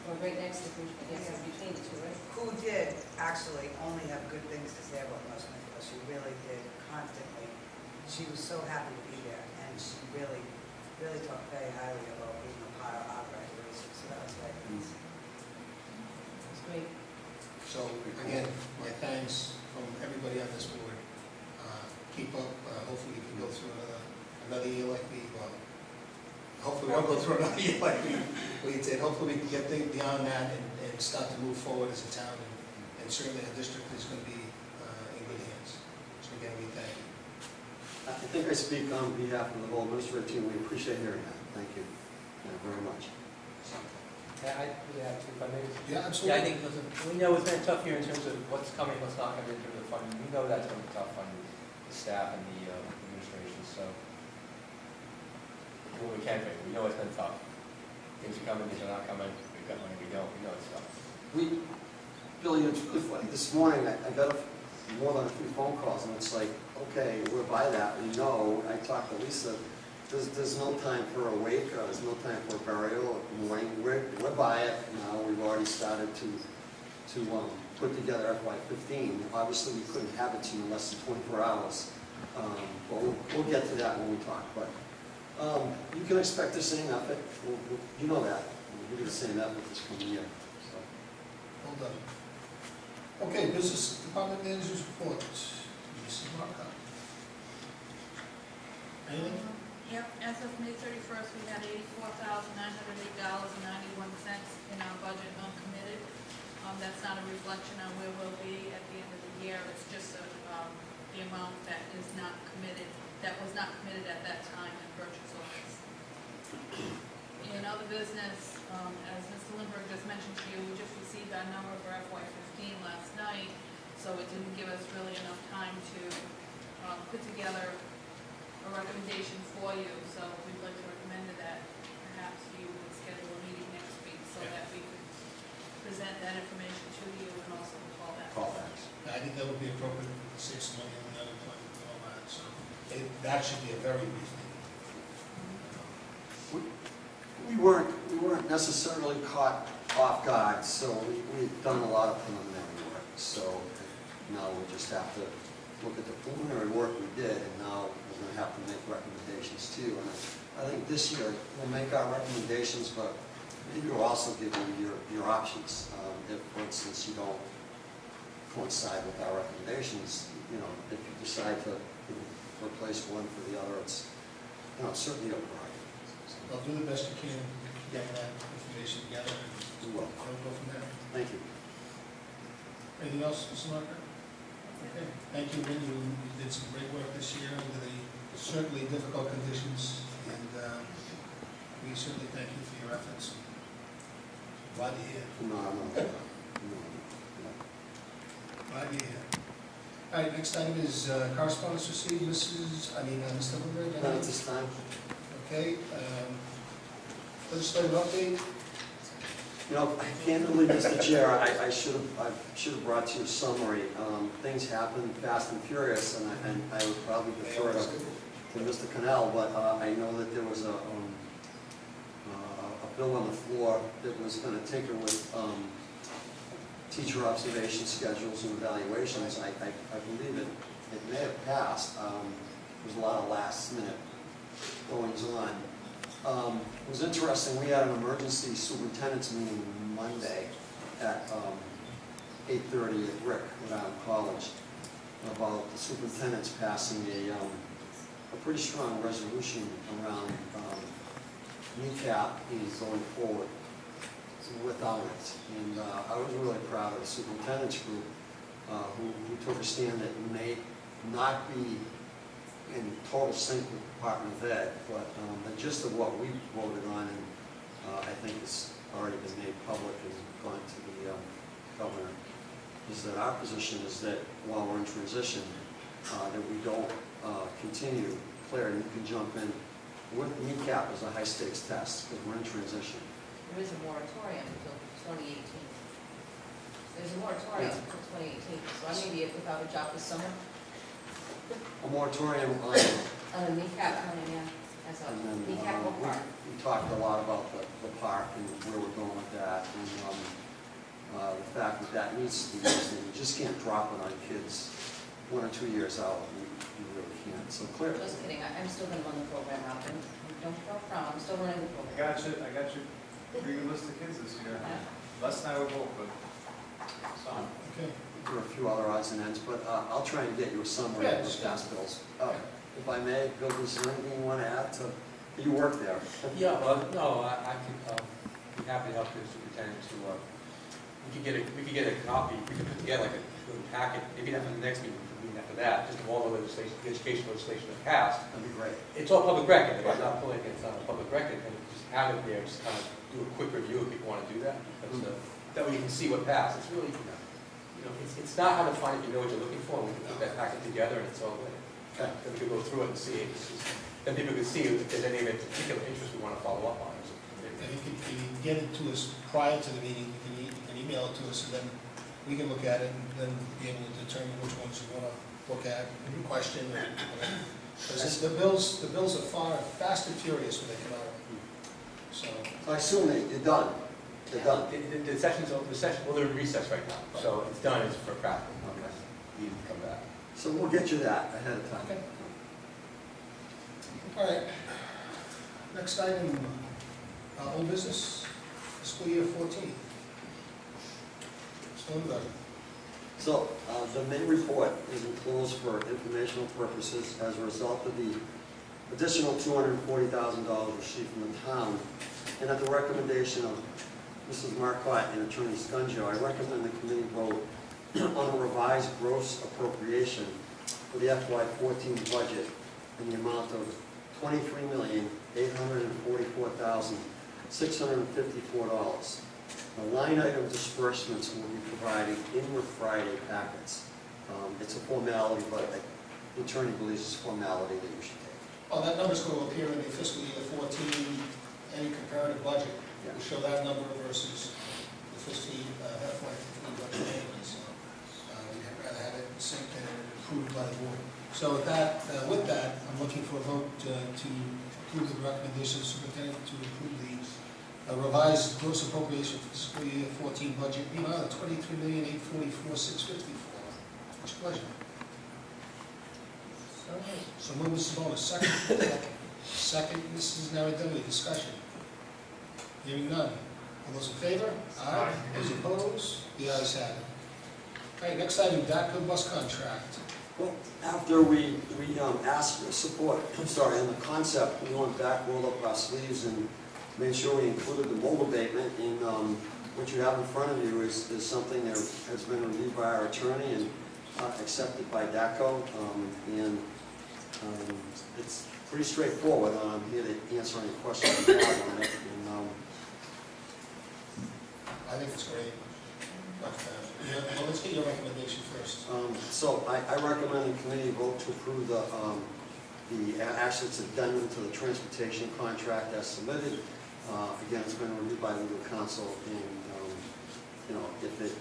or right next to, between the two, right? Who did actually only have good things to say about North Smithfield. She really did constantly. She was so happy to be there, and she really talked very highly about being a part of our graduation. So that was very nice. It was great. So again, my thanks from everybody on this board. Keep up. Hopefully we can go through another year like we. Hopefully we won't go through another year like we did. Hopefully we can get things beyond that and start to move forward as a town. And certainly the district is going to be in good hands. So again, we thank you. I think I speak on behalf of the whole administrative team. We appreciate hearing that. Thank you very much. If I may. Yeah, absolutely. Yeah, I think, listen, we know it's been a tough year in terms of what's coming, what's not coming in terms of funding. We know that's going to be tough on the staff and the administration, so we do what we can for you. We know it's been tough. Things are coming, things are not coming. We've got money, we don't. We know it's tough. Billy, it's really funny. This morning, I got more than a few phone calls, and it's like, okay, we're by that. We know. I talked to Lisa. There's no time for a wake. There's no time for a burial. We're by it now. We've already started to put together FY15. Obviously, we couldn't have it to you in less than 24 hours. But we'll get to that when we talk. But you can expect the same effort. You know that. We'll do the same effort this coming year. So. Well done. Okay, business department managers report. Mrs. Marcotte. Anything? Yep, as of May 31st, we had $84,908.91 in our budget uncommitted. That's not a reflection on where we'll be at the end of the year. It's just the amount that is not committed, that was not committed at that time in purchase orders. In other business, as Mr. Lindbergh just mentioned to you, we just received our number for FY15 last night, so it didn't give us really enough time to put together a recommendation for you. So we'd like to recommend that perhaps you would schedule a meeting next week so that we could present that information to you and also the callbacks. Callbacks. I think that would be appropriate to save some money on the unemployment and all that. So that should be a very brief meeting. We weren't necessarily caught off guard, so we've done a lot of preliminary work. So now we just have to look at the preliminary work we did, and now we're going to have to make recommendations too. And I think this year we'll make our recommendations, but maybe we'll also give you your options. If, for instance, you don't coincide with our recommendations, if you decide to replace one for the other, it's certainly your prerogative. Well, do the best you can to get that information together, and You will. we'll go from there. Thank you. Anything else, Mr. Marker? Okay. Thank you, Lynn. You did some great work this year under the certainly difficult conditions, and we certainly thank you for your efforts. Glad you're here. No. Glad you're here. All right, next item is correspondence received, Mr. Lindbergh. Not at this time. Okay. Legislative update. Candidly, Mr. Chair, I should have brought you a summary. Things happen fast and furious, and I would probably defer to Mr. Cannell, but I know that there was a bill on the floor that was going to tinker with teacher observation schedules and evaluations. I believe it may have passed. There's a lot of last-minute goings on. It was interesting. We had an emergency superintendent's meeting Monday at 8:30 at Rick around College about the superintendents passing a pretty strong resolution around kneecap is going forward without it. And I was really proud of the superintendent's group who took a stand that may not be in total sync with the Department of Ed, but the gist of what we voted on, and I think it's already been made public and gone to the governor, is that our position is that while we're in transition, that we don't continue. Claire, you can jump in. With kneecap as a high-stakes test, because we're in transition. There is a moratorium until 2018. There's a moratorium until 2018, so I may be without a job this summer. A moratorium on, On a kneecap planning, yeah, as a and then kneecap park. we talked a lot about the park and where we're going with that, and the fact that that needs to be used, and you just can't drop it on kids 1 or 2 years out. You really can't. So Claire. Just kidding, I'm still going to run the program out, and don't throw a frown, I'm still running the program. I got you. Pretty good list of kids this year. Less than I would hope, but it's on. Okay. There are a few other odds and ends, but I'll try and get you a summary of those past bills. If I may, Bill, is there anything you want to add to, you work there? Yeah, no, I could be happy to help the superintendent to, we could get a copy, we could put together like a little packet, maybe not for the next meeting, after that, just of all the legislation, the education legislation that passed. That'd be great. It's all public record, if I'm not pulling it, it's not a public record, and just have it there, just kind of do a quick review if people want to do that. That way you can see what passed. It's really, it's not hard to find if you know what you're looking for, we can put that packet together and it's all there. Okay. Then we can go through it and see it. Then people can see if there's any particular interest we want to follow up on. And you can get it to us prior to the meeting, you can email it to us, and then we can look at it and then be able to determine which ones you want to look at, question, or whatever. Because the bills are fast and furious when they come out. So I assume they're done. They're done. The session's over, well, they're in recess right now, so it's done, it's for practice. Okay. You can come back. So we'll get you that ahead of time. Okay. All right. Next item, old business, fiscal year 14. Still done. So the main report is enclosed for informational purposes as a result of the additional $240,000 received from the town. And at the recommendation of Mrs. Marcotte and Attorney Scungio, I recommend the committee vote on a revised gross appropriation for the FY14 budget in the amount of $23,844,654. The line item disbursements will be provided in your Friday packets. It's a formality, but the attorney believes it's a formality that you should take. Oh, that number's going to appear in the fiscal year 14, any comparative budget. Yeah. We'll show that number versus the fiscal FY15 budget anyway, so we'd rather have it synced and approved by the board. So with that, I'm looking for a vote to approve the recommendation of the superintendent to approve the revised gross appropriation for fiscal year 14 budget, the amount of $23,844,654. What's your pleasure? So move, Mrs. Bonus. Second. Second, Mrs. Naradilli. Discussion. Hearing none. All those in favor? Aye. Those opposed? The ayes have it. All right, next item, DACA bus contract. Well, after we asked for support, on the concept, we went back, rolled up our sleeves, and made sure we included the mold abatement. And what you have in front of you is something that has been reviewed by our attorney and accepted by DACO. It's pretty straightforward. I'm here to answer any questions you have on it. And, I think it's great. Well, let's get your recommendation first. So I recommend the committee vote to approve actually it's addendum to the transportation contract as submitted. Again, it's been reviewed by legal counsel, and if it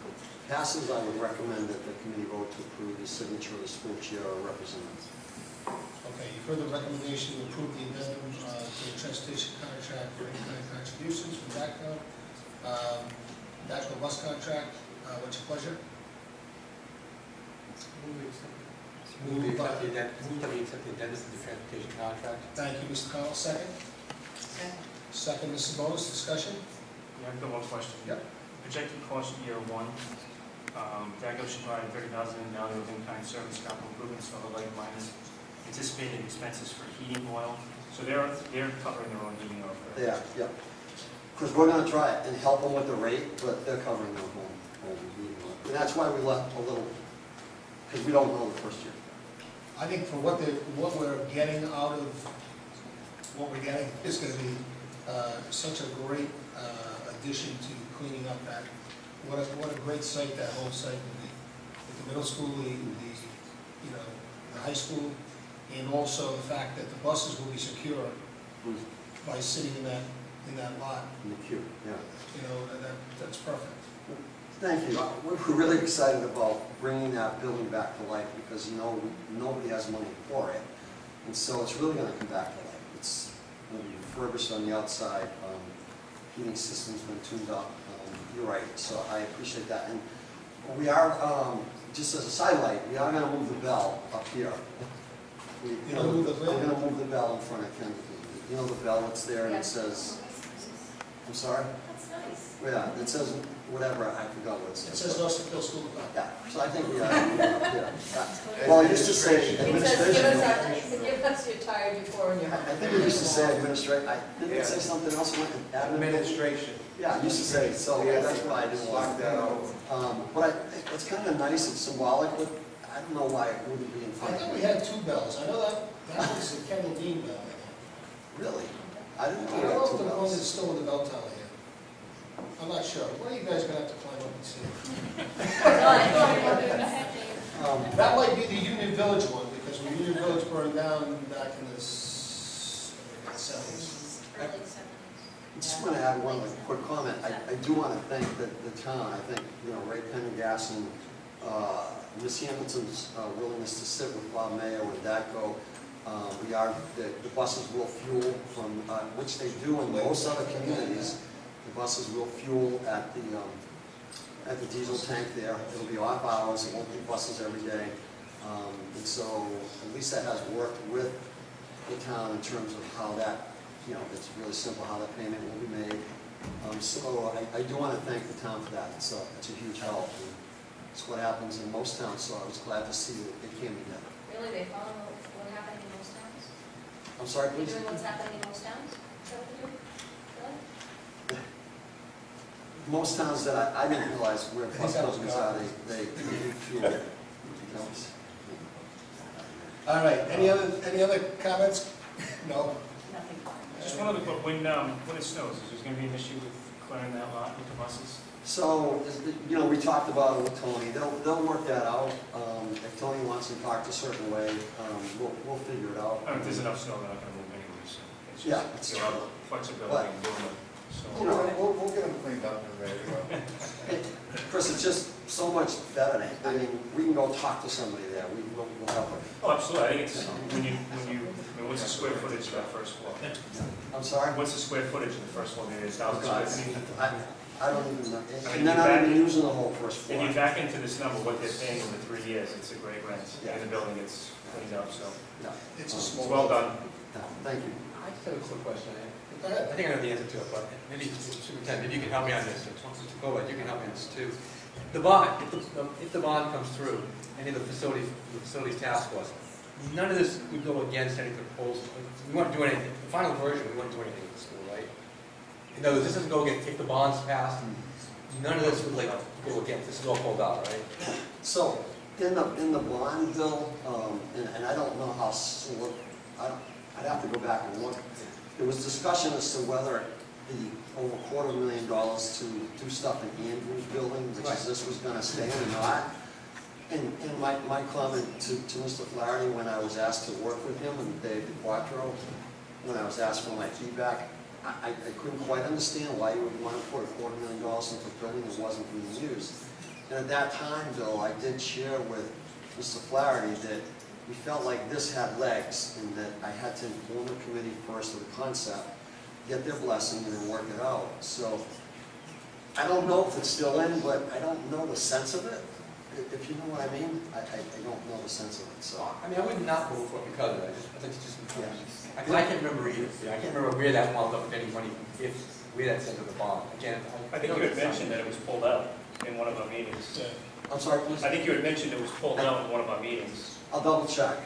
passes, I would recommend that the committee vote to approve the signature of the school chair or representative. Okay, you've heard the recommendation to approve the addendum to the transportation contract for any kind of contributions from DACO. DACO bus contract. What's your pleasure? Move to accept the addendum to the transportation contract. Thank you, Mr. Connell. Second? Second, Mrs. Bowles. Discussion? Yeah, I've got one question. Yep. Projected cost year one, DACO should provide $30,000 in value of in-kind service capital improvements for the light minus anticipated expenses for heating oil, So they're covering their own heating oil. Yeah, yeah. Because we're gonna try it and help them with the rate, but they're covering their home heating oil. And that's why we left a little, because we don't know the first year. I think for what we're getting out of what we're getting is going to be such a great addition to cleaning up that. What a great site that whole site will be. With the middle school, the high school, and also the fact that the buses will be secure by sitting in that lot. In the queue, yeah. That's perfect. Thank you. We're really excited about bringing that building back to life because, nobody has money for it. And so it's really going to come back to life. It's going to be refurbished on the outside. Heating system's been tuned up. You're right. So I appreciate that. And we are, just as a sidelight, we are going to move the bell up here. We're going to move the bell in front of Kennedy. You know the bell that's there and it says, I'm sorry? That's nice. Yeah, it says whatever, I forgot what it says. It says Smithfield School of Thought. Yeah, so I think we are, yeah. Well, I used to say It says, administration. give us your tire before and your. I think we used to say administration, didn't it say something else? Administration. Yeah, I used to say, so that's why I didn't Lock want that out. But it's kind of nice, it's symbolic, but I don't know why it wouldn't be in I front thought of we me. had two bells. I know that was the Kendall Dean bell. Really? I didn't I know we don't had know if two the one bells. is still in the bell tower here. I'm not sure. One of you guys are going to have to climb up and see. That might be the Union Village one, because when Union Village burned down back in the 70s. Early 70s. I just want to add one quick comment. I do want to thank the town. I think, Ray Pendergast and Ms. Hamilton's willingness to sit with Bob Mayo and DATCO. The buses will fuel from, which they do in most other communities. The buses will fuel at the diesel tank there. It'll be off hours, it won't be buses every day. And so at least that has worked with the town in terms of how that, it's really simple how that payment will be made. So I do want to thank the town for that. It's a huge help. And it's what happens in most towns, so I was glad to see that it came together. Really, they follow what's happening in most towns? I'm sorry, Are you please? doing what's happening in most towns? Is that what you do? Really? Most towns that I didn't realize where bus companies are, they do fuel. All right, any other comments? No? Nothing. Just one other quick, when it snows, is there going to be an issue with clearing that lot with the buses? So, we talked about it with Tony. They'll work that out. If Tony wants to talk a certain way, we'll figure it out. I mean, if there's enough snow, they're not going to move anyway, so it's Yeah, just, it's you know, flexibility in doing it. So, We'll get them cleaned up and ready to go. Chris, it's just so much better. I mean, we can go talk to somebody there. We'll help them. oh, absolutely, I think it's, I mean, what's the square footage of that first floor? I'm sorry? What's the square footage of the first floor, maybe it's 1,000 square feet? I don't even know. I mean, And they're not back- even using the whole first If floor. you back into this number, what they're paying over 3 years, it's a great rent, and the building gets cleaned up, so Yeah. It's a it's small. well done. Yeah, thank you. I just have a quick question. Go ahead. I think I know the answer to it, but maybe, Superintendent, maybe you can help me on this. Go ahead, you can help me on this too. The bond, if the bond comes through, any of the facilities task force, none of this would go against any proposal. We wouldn't do anything. The final version, we wouldn't do anything with the school, right? In other words, this doesn't go against, if the bond's passed, none of this would go against. This is all pulled out, right? So, in the bond bill, and I don't know how, I'd have to go back and look. There was discussion as to whether the over $250,000 to do stuff in Andrew's building, which is this was gonna stay or not. And my comment to Mr. Flaherty when I was asked to work with him and Dave DeQuattro, when I was asked for my feedback, I couldn't quite understand why you would want to put $250,000 into a building that wasn't being used. And at that time, Bill, I did share with Mr. Flaherty that we felt like this had legs and that I had to inform the committee first of the concept, get their blessing, and then work it out. So I don't know if it's still in, but I don't know the sense of it. If you know what I mean, I don't know the sense of it. So I mean, I would not vote for it because of it. I think it's just, because I can't remember either. I can't remember where that wound up with any money, where that sent to the bond. Again, I think you had mentioned that it was pulled out in one of our meetings. I'm sorry, please? I think you had mentioned it was pulled out in one of our meetings. I'll double check.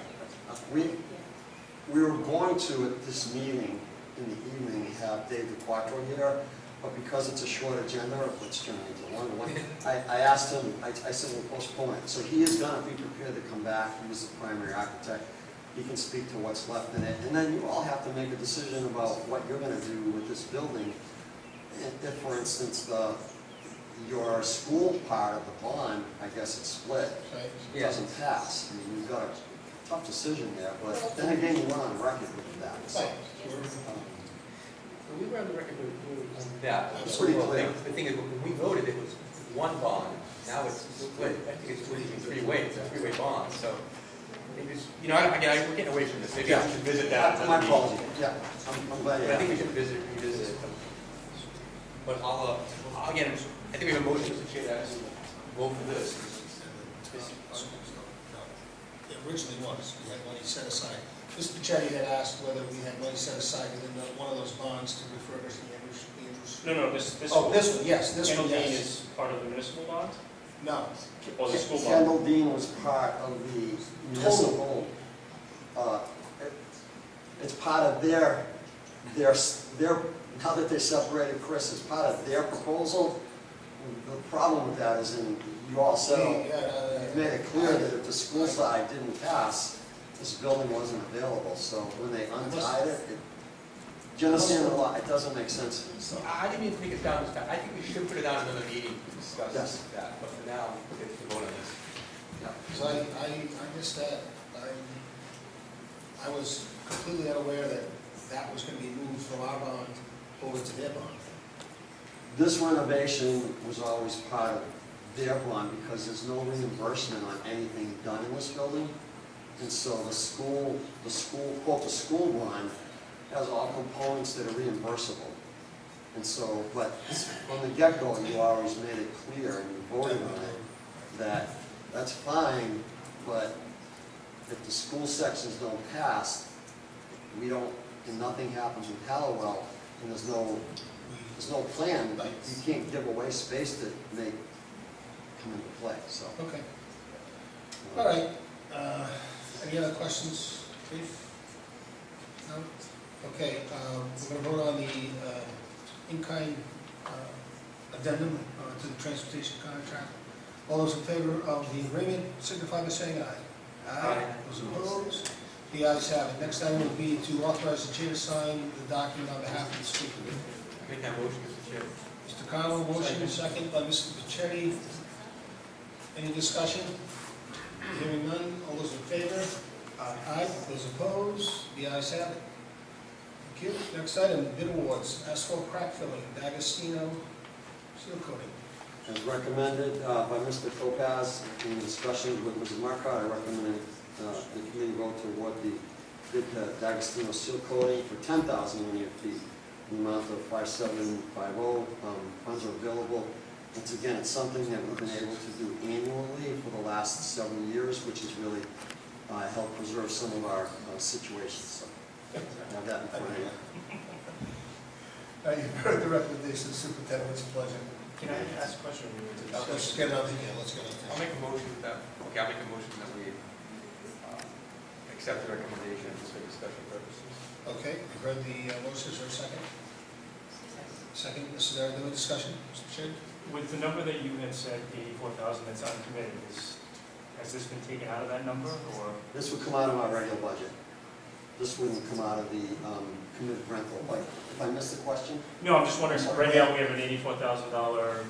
We were going to, at this meeting in the evening, have Dave DeQuattro here, but because it's a short agenda, let's turn it into a longer one. I asked him, I said, we'll postpone it. So he is gonna be prepared to come back. He's the primary architect. He can speak to what's left in it. And then you all have to make a decision about what you're gonna do with this building. If, for instance, your school part of the bond, I guess it's split, Right. doesn't pass. I mean, you've got a tough decision there, but then again, you went on record with that. So, Right. We were on the record on that. It's pretty clear. The thing is, when we voted, it was one bond. Now it's split. I think it's split in three ways, a three-way bond. So it was, you know, again, we're getting away from this. Maybe we should visit that. My apologies. Yeah, I'm glad you But I asked. think we should revisit it. But again, I think we have a motion, Mr. Chair, to vote for this. It originally was, we had money set aside. Mr. Pichetti had asked whether we had money set aside within one of those bonds to refurbish the Andrews. No, this. Oh, this one, yes, this one, Kendall Dean yes. is part of the municipal bond, No, or the school bond? Kendall Dean was part of the municipal, it's part of their, now that they separated, Chris, it's part of their proposal. The problem with that is, and you all said, you made it clear that if the school side didn't pass, this building wasn't available, so when they untied it, do you understand the law? It doesn't make sense to me, so. I didn't even take it down this time. I think we should put it down in another meeting to discuss Yes. that. But for now, we get to vote on this. because I missed that. I was completely unaware that that was going to be moved from our bond over to their bond. This renovation was always part of their bond because there's no reimbursement on anything done in this building. And so the school, quote, the school bond has all components that are reimbursable. And so, but from the get-go, you always made it clear and you voted on it that that's fine, but if the school sections don't pass, we don't, and nothing happens with Hallowell, and there's no plan, you can't give away space to make come into play, so. Okay. All right. Any other questions, Chief? No? Okay, we're going to vote on the in-kind addendum to the transportation contract. All those in favor of the agreement signify by saying aye. Aye. Those opposed? The ayes have it. Next item will be to authorize the chair to sign the document on behalf of the school committee. Make that motion, Mr. Chair. Mr. Connell, motion, second by Mr. Pichetti. Any discussion? Hearing none, all those in favor? Aye. Those opposed? The ayes have it. Thank you. Next item, bid awards, asphalt crack filling, D'Agostino seal coating. As recommended by Mr. Topaz in discussions with Mrs. Marcotte, I recommend the committee vote to award the bid to D'Agostino seal coating for 10,000 linear feet in the amount of 5750. Funds are available. Once again, it's something that we've been able to do annually for the last several years, which has really helped preserve some of our situations. So, have that in front of you. You've heard the recommendation of the superintendent, it's a pleasure. Can I ask a question? Let's get it on the agenda, let's get it on the I'll make a motion that, okay, I'll make a motion that we accept the recommendation just for discussion purposes. Okay, you've heard the motion, is there a second? Second, is there no discussion, Mr. Chair? With the number that you had said, 84,000, that's uncommitted, has this been taken out of that number, or? This would come out of our regular budget. This wouldn't come out of the committed rental. Like, if I missed the question? No, I'm just wondering, right now we have an $84,000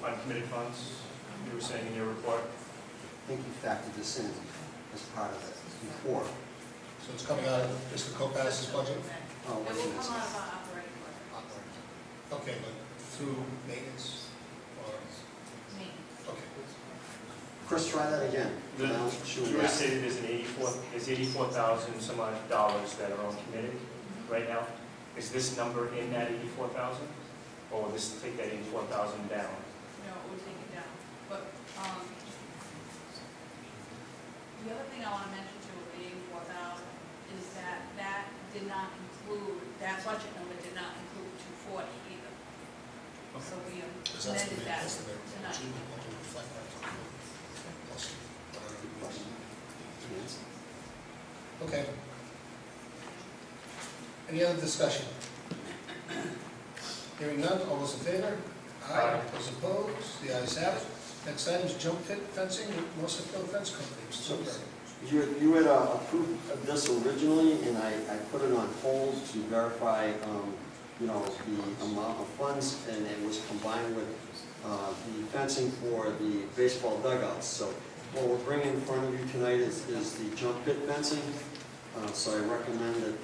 uncommitted funds, you were saying in your report? I think you factored this in as part of it before. So it's coming out of Mr. Kopas's budget? Oh, It wait a will minute. come out of our operating budget. Okay, but through maintenance or, Me. okay. Chris, try that again. Now, shoot You it. were saying there's 84,000 some odd dollars that are uncommitted right now. Is this number in that 84,000? Or will this take that 84,000 down? No, it would take it down. But, the other thing I want to mention too with the 84,000 is that that did not include, that budget number did not include 240 either. So we Because that's the amended that estimate. tonight. June will reflect that. Plus whatever we need. Okay. Any other discussion? Hearing none, all those in favor? Aye. Those opposed? The ayes have it. Next item is jump pit fencing with Smithfield Fence Company. Mr. Woodbury. You had approved this originally, and I put it on hold to verify, you know, the amount of funds, and it was combined with the fencing for the baseball dugouts. So what we're bringing in front of you tonight is the jump pit fencing. So I recommend that,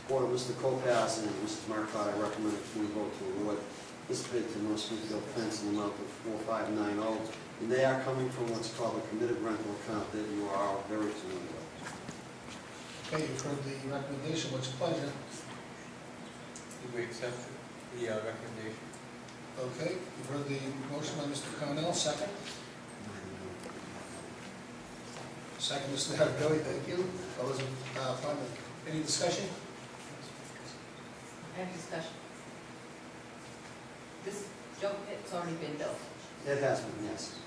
Board of Mr. Kopass and Mr. Marcotte, I recommend that we vote to award this bid to North Smithfield Fence in the amount of $4,590. And they are coming from what's called a committed rental account that you are all very familiar with. Okay, you've heard the recommendation. What's your pleasure? Do we accept the recommendation? Okay, you've heard the motion by Mr. Cornell. Second? Second, Mr. Haragowitz, thank you. All those in favor? Any discussion? I have discussion. This jump pit's already been built. It has been, yes.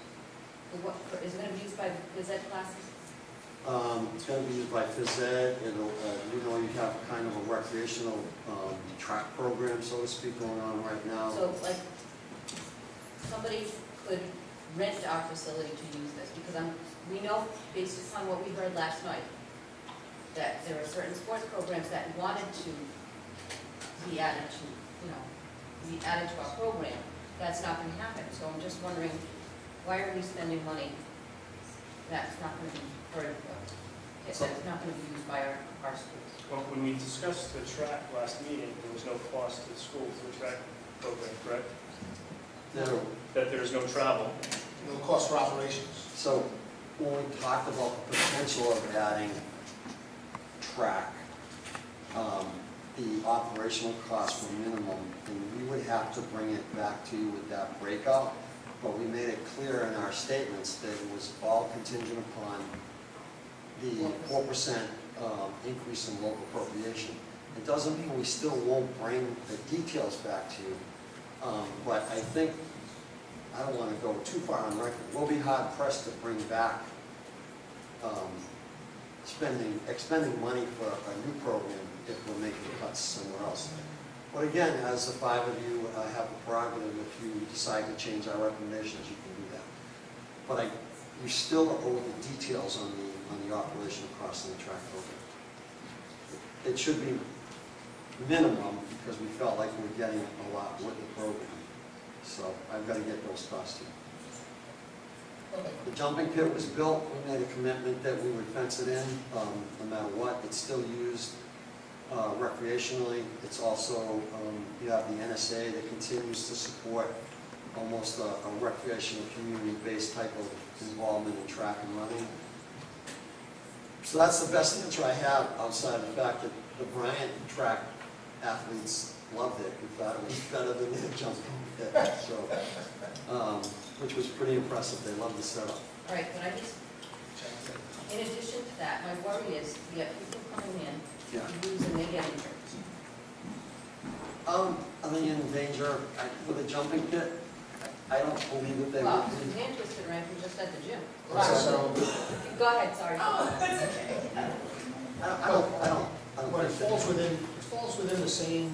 Is it going to be used by the phys ed classes? It's going to be used by phys ed. It'll, you know, you have kind of a recreational track program, so to speak, going on right now. So, like, somebody could rent our facility to use this, because we know, based upon what we heard last night, that there are certain sports programs that wanted to be added to, you know, be added to our program. That's not going to happen. So I'm just wondering, why are we spending money that's not going to be, that's not going to be used by our schools? Well, when we discussed the track last meeting, there was no cost to the school for the track program, correct? No. That there is no travel. No cost for operations. So when we talked about the potential of adding track, the operational costs were minimum, and we would have to bring it back to you with that breakout, but we made it clear in our statements that it was all contingent upon the 4% increase in local appropriation. It doesn't mean we still won't bring the details back to you, but I think, I don't want to go too far on record, we'll be hard pressed to bring back expending money for a new program if we're making cuts somewhere else. But again, as the five of you have the prerogative, if you decide to change our recommendations, you can do that. But you still owe the details on the operational costs of the track program. It should be minimum because we felt like we were getting a lot with the program. So I've got to get those costs to you. The jumping pit was built. We made a commitment that we would fence it in no matter what. It's still used recreationally. It's also, you have the NSA that continues to support almost a recreational community-based type of involvement in track and running. So that's the best answer I have outside of the fact that the Bryant track athletes loved it. We thought it was better than the jumping pit. So, which was pretty impressive. They loved the setup. All right, but in addition to that, my worry is we have people coming in, lose and they get injured. Are they in danger with a jumping pit? I don't believe that they Well, would be. Suzanne twisted around from just at the gym. So, Go ahead, sorry. I don't but it think falls within the same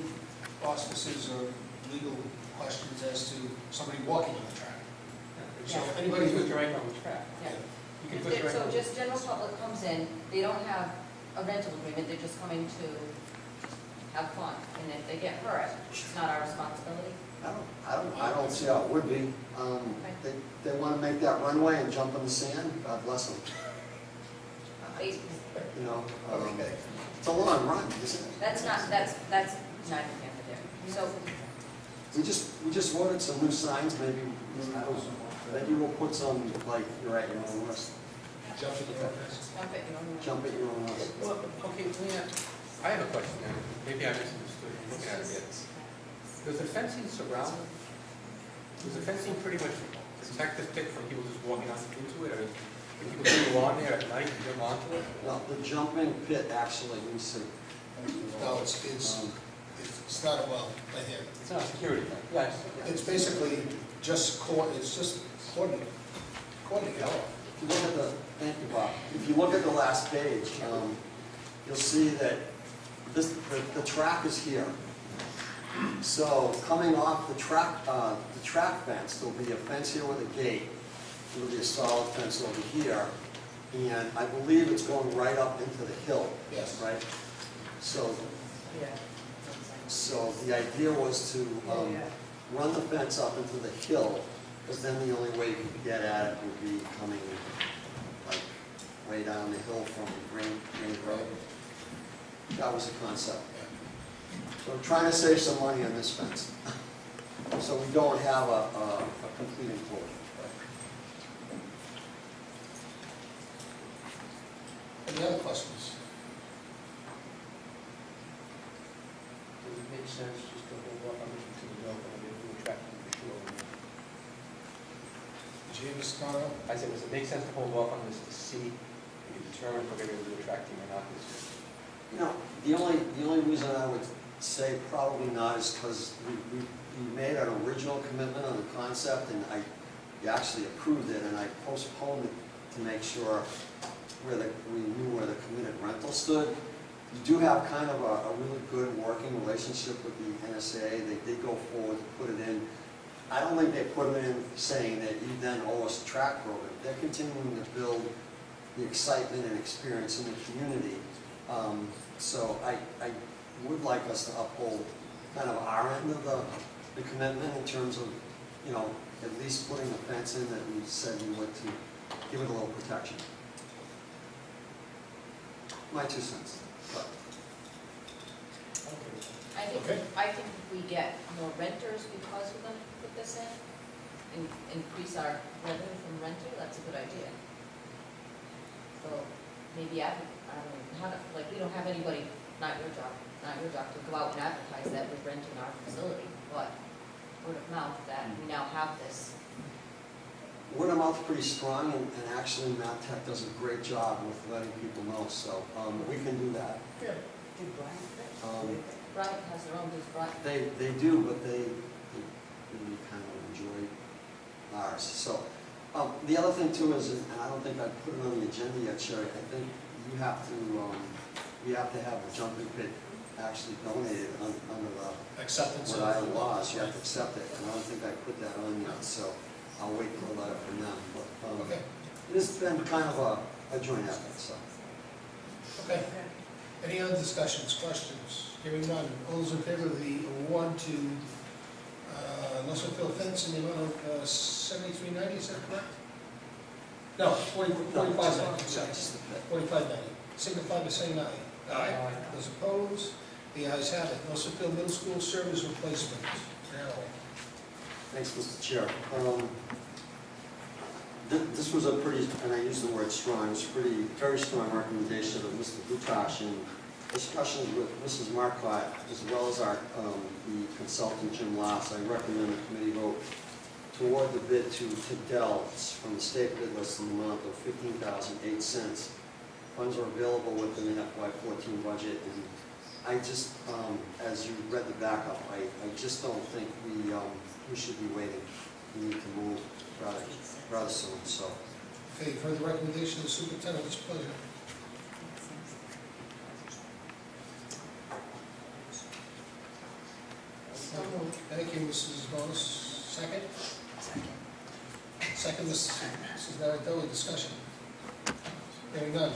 auspices or legal questions as to somebody walking on the track. So Yeah. anybody Put who, your ankle on the track. Yeah. You can put your So ankle. just general public comes in, they don't have a rental agreement, they're just coming to have fun. And if they get hurt, it's not our responsibility. I don't see how it would be. They want to make that runway and jump in the sand. God bless them. They- You know, okay. it's a long run, isn't it? That's not here for there. So, We just ordered some new signs. Maybe we'll put some like you're at your own risk. Jump at the purpose. jump it, you know. Jump at your own risk. Well, okay, I have a question now. Maybe I misunderstood. I'm looking at it again. Does the fencing surround, does the fencing pretty much protect the pit from people just walking out into it? I mean, can people go along there at night and jump onto it? No, the jumping pit actually, let me see. No, it's not, well, right here. It's not a security thing. Yes. It's basically just coordinating. If you look at the last page, you'll see that the track is here. So coming off the track fence, there'll be a fence here with a gate. There'll be a solid fence over here. And I believe it's going right up into the hill. Yes. Right? So, Yeah. so the idea was to Yeah. run the fence up into the hill, because then the only way you could get at it would be coming like way down the hill from Green Road. That was the concept. So I'm trying to save some money on this fence. So we don't have a complete enclosure. Any other questions? Does it make sense just to hold off on this until the bill, and we'll track it for sure? Did you hear Mr. Connell? I said, does it make sense to hold off on this to see, and determine if we're going to do a track team or not this year? You know, the only reason I would say probably not is because we made an original commitment on the concept, and we actually approved it, and I postponed it to make sure we knew where the committed rental stood. You do have kind of a really good working relationship with the NSA. They did go forward to put it in. I don't think they put it in saying that you then owe us a track program. They're continuing to build the excitement and experience in the community. So I would like us to uphold kind of our end of the commitment in terms of, you know, at least putting the fence in that we said we would to give it a little protection. My 2 cents. But Okay. I think if we get more renters because we're going to put this in, and increase our revenue from rental, that's a good idea. So maybe I don't know, how to, like, we don't have anybody, not your job, to go out and advertise that we're renting our facility, but word of mouth that we now have this. word of mouth is pretty strong, and actually Matt Tech does a great job with letting people know, so we can do that. Yeah. Did Brian? Brian has their own, does Brian? They do, but they really kind of enjoy ours. So the other thing too is, and I don't think I put it on the agenda yet, Sherry, I think you have to have the jumping pit actually donated under the Acceptance Rhode of Island laws. You have to accept it, and I don't think I put that on yet, so I'll wait for a letter from them. But Okay. it's been kind of a joint effort, so. Okay. Any other discussions, questions? Hearing none. All those in favor of the award to Smithfield Fence in the amount of $73.90, is that correct? No, $45.90. Sorry, $45.90. Signify by saying aye. Aye. Those opposed? The ayes have it. Smithfield Middle School service replacement. Now, Thanks, Mr. Chair. This was a pretty, and I use the word strong, it's a very strong recommendation of Mr. Butash in discussions with Mrs. Marcotte, as well as the consultant, Jim Lass. I recommend the committee vote to award the bid to Dell's from the state bid list in the amount of $15,008. Funds are available within the FY14 budget, and I just, as you read the backup, I just don't think we should be waiting. We need to move rather soon, so. okay, you've heard the recommendation of the superintendent. What's your pleasure? Thank you, Mrs. Bonus. Second? Second, Mrs. Nardoli. Discussion. Hearing none.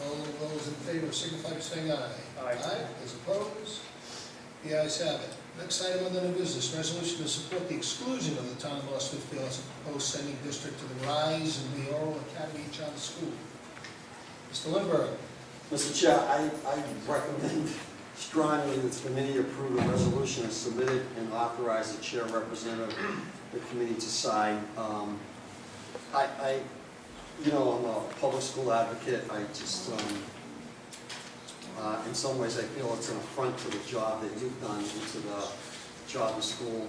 All those in favor signify by saying aye. Aye. Those opposed? The ayes have it. Next item on the new business, resolution to support the exclusion of the town of North Smithfield as a proposed sending district to the Rise and Leoral Academy Charter School. Mr. Lindberg. Mr. Chair, I recommend strongly that the committee approve a resolution as submitted and authorize the chair representative of the committee to sign. You know, I'm a public school advocate. I just, in some ways, I feel it's an affront to the job that you've done and to the job the school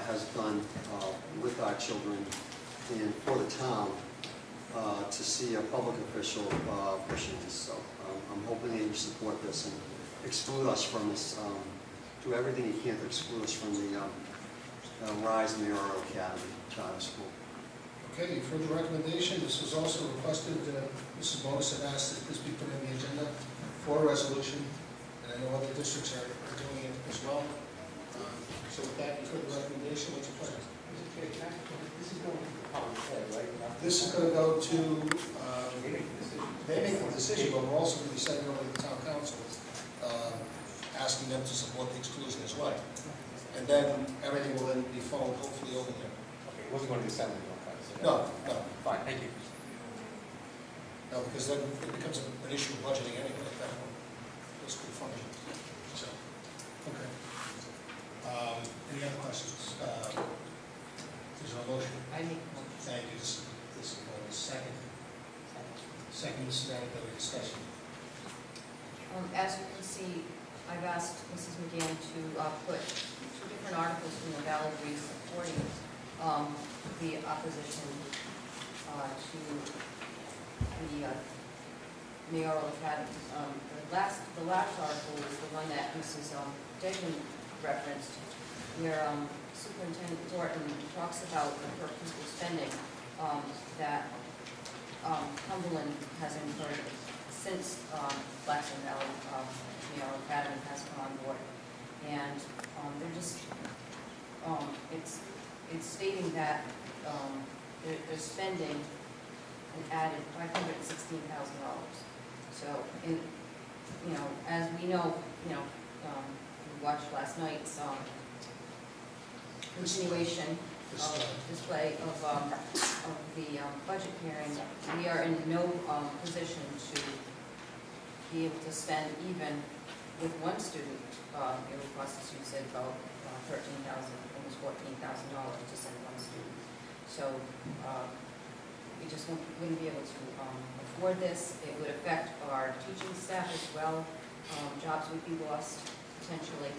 has done with our children and for the town to see a public official pushing this. So I'm hoping that you support this and exclude us from this, do everything you can to exclude us from the Rise and Leoral Academy Charter School. Okay, you've heard the recommendation. This was also requested, Mrs. Bonus had asked that this be put on the agenda for a resolution and I know other districts are doing it as well. So with that, you've heard the recommendation, what's your pleasure? This is going to the common head, right? This is going to go to, they make the decision, but we're also going to be sending over to the town council, asking them to support the exclusion as well. And then everything will then be funneled hopefully over there. Okay, it wasn't going to the assembly, you know, so. No, no, Fine, thank you. no, because then it becomes an issue of budgeting anyway at that point. Those school functions. So, okay. Any other questions? Is there a motion? I make a motion. Thank you. This is a second. Second, Mrs. Marico, discussion. As you can see, I've asked Mrs. McGann to put 2 different articles from the Valley Breeze supporting the opposition to the mayoral academy. The last article was the one that Mrs. Degnan referenced, where Superintendent Thornton talks about the per pupil spending that Cumberland has incurred since Blackstone Valley Mayoral Academy has come on board. And they're just, it's stating that they're spending an added $516,000. So, as we know, we watched last night's continuation display of the budget hearing. We are in no position to be able to spend even with one student. It would cost us, you said, about $13,000, almost $14,000 to send one student. So we just wouldn't be able to afford this. It would affect our teaching staff as well. Jobs would be lost potentially.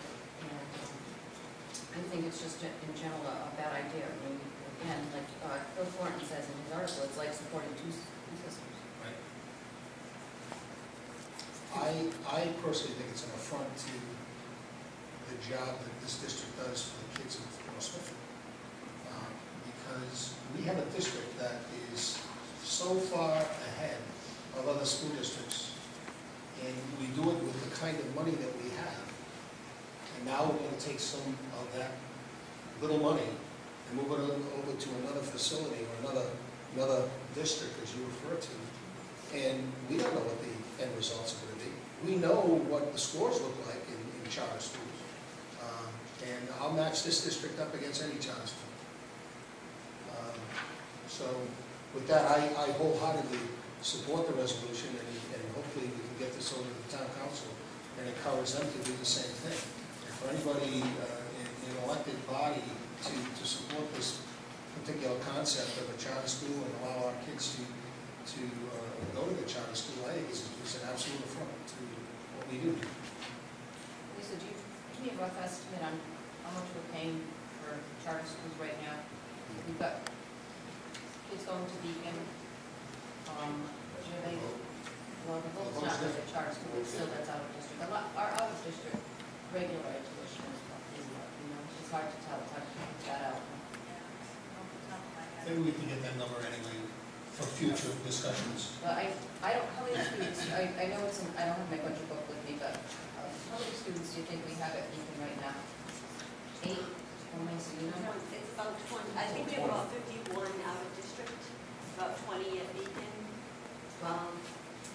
And I think it's just in general a bad idea. I mean, again, like Phil Thornton says in his article, it's like supporting two systems. Right. I personally think it's an affront to the job that this district does for the kids of Smithfield. Because we have a district that is so far ahead of other school districts, and we do it with the kind of money that we have. And now we're going to take some of that little money and move it over to another facility or another district, as you refer to. And we don't know what the end results are going to be. We know what the scores look like in charter schools. And I'll match this district up against any charter school. So with that, I wholeheartedly support the resolution, and hopefully we can get this over to the town council and encourage them to do the same thing. And for anybody in an elected body to support this particular concept of a charter school and allow our kids to go to the charter school, I think is an absolute affront to what we do. Lisa, do you give me a rough estimate on how much we're paying for charter schools right now? We've got kids going to Beacon. Well, the Hope's not really a charter school, but still that's out of district. Our out of district regular tuition is it's hard to tell, it's hard to figure that out. Maybe we can get that number anyway for future discussions. But I don't, how many students, I know it's, I don't have my budget book with me, but how many students do you think we have at Beacon right now? 8? How many, so you know? No, it's about 20, I think we have about 51 out of district, about 20 at Beacon.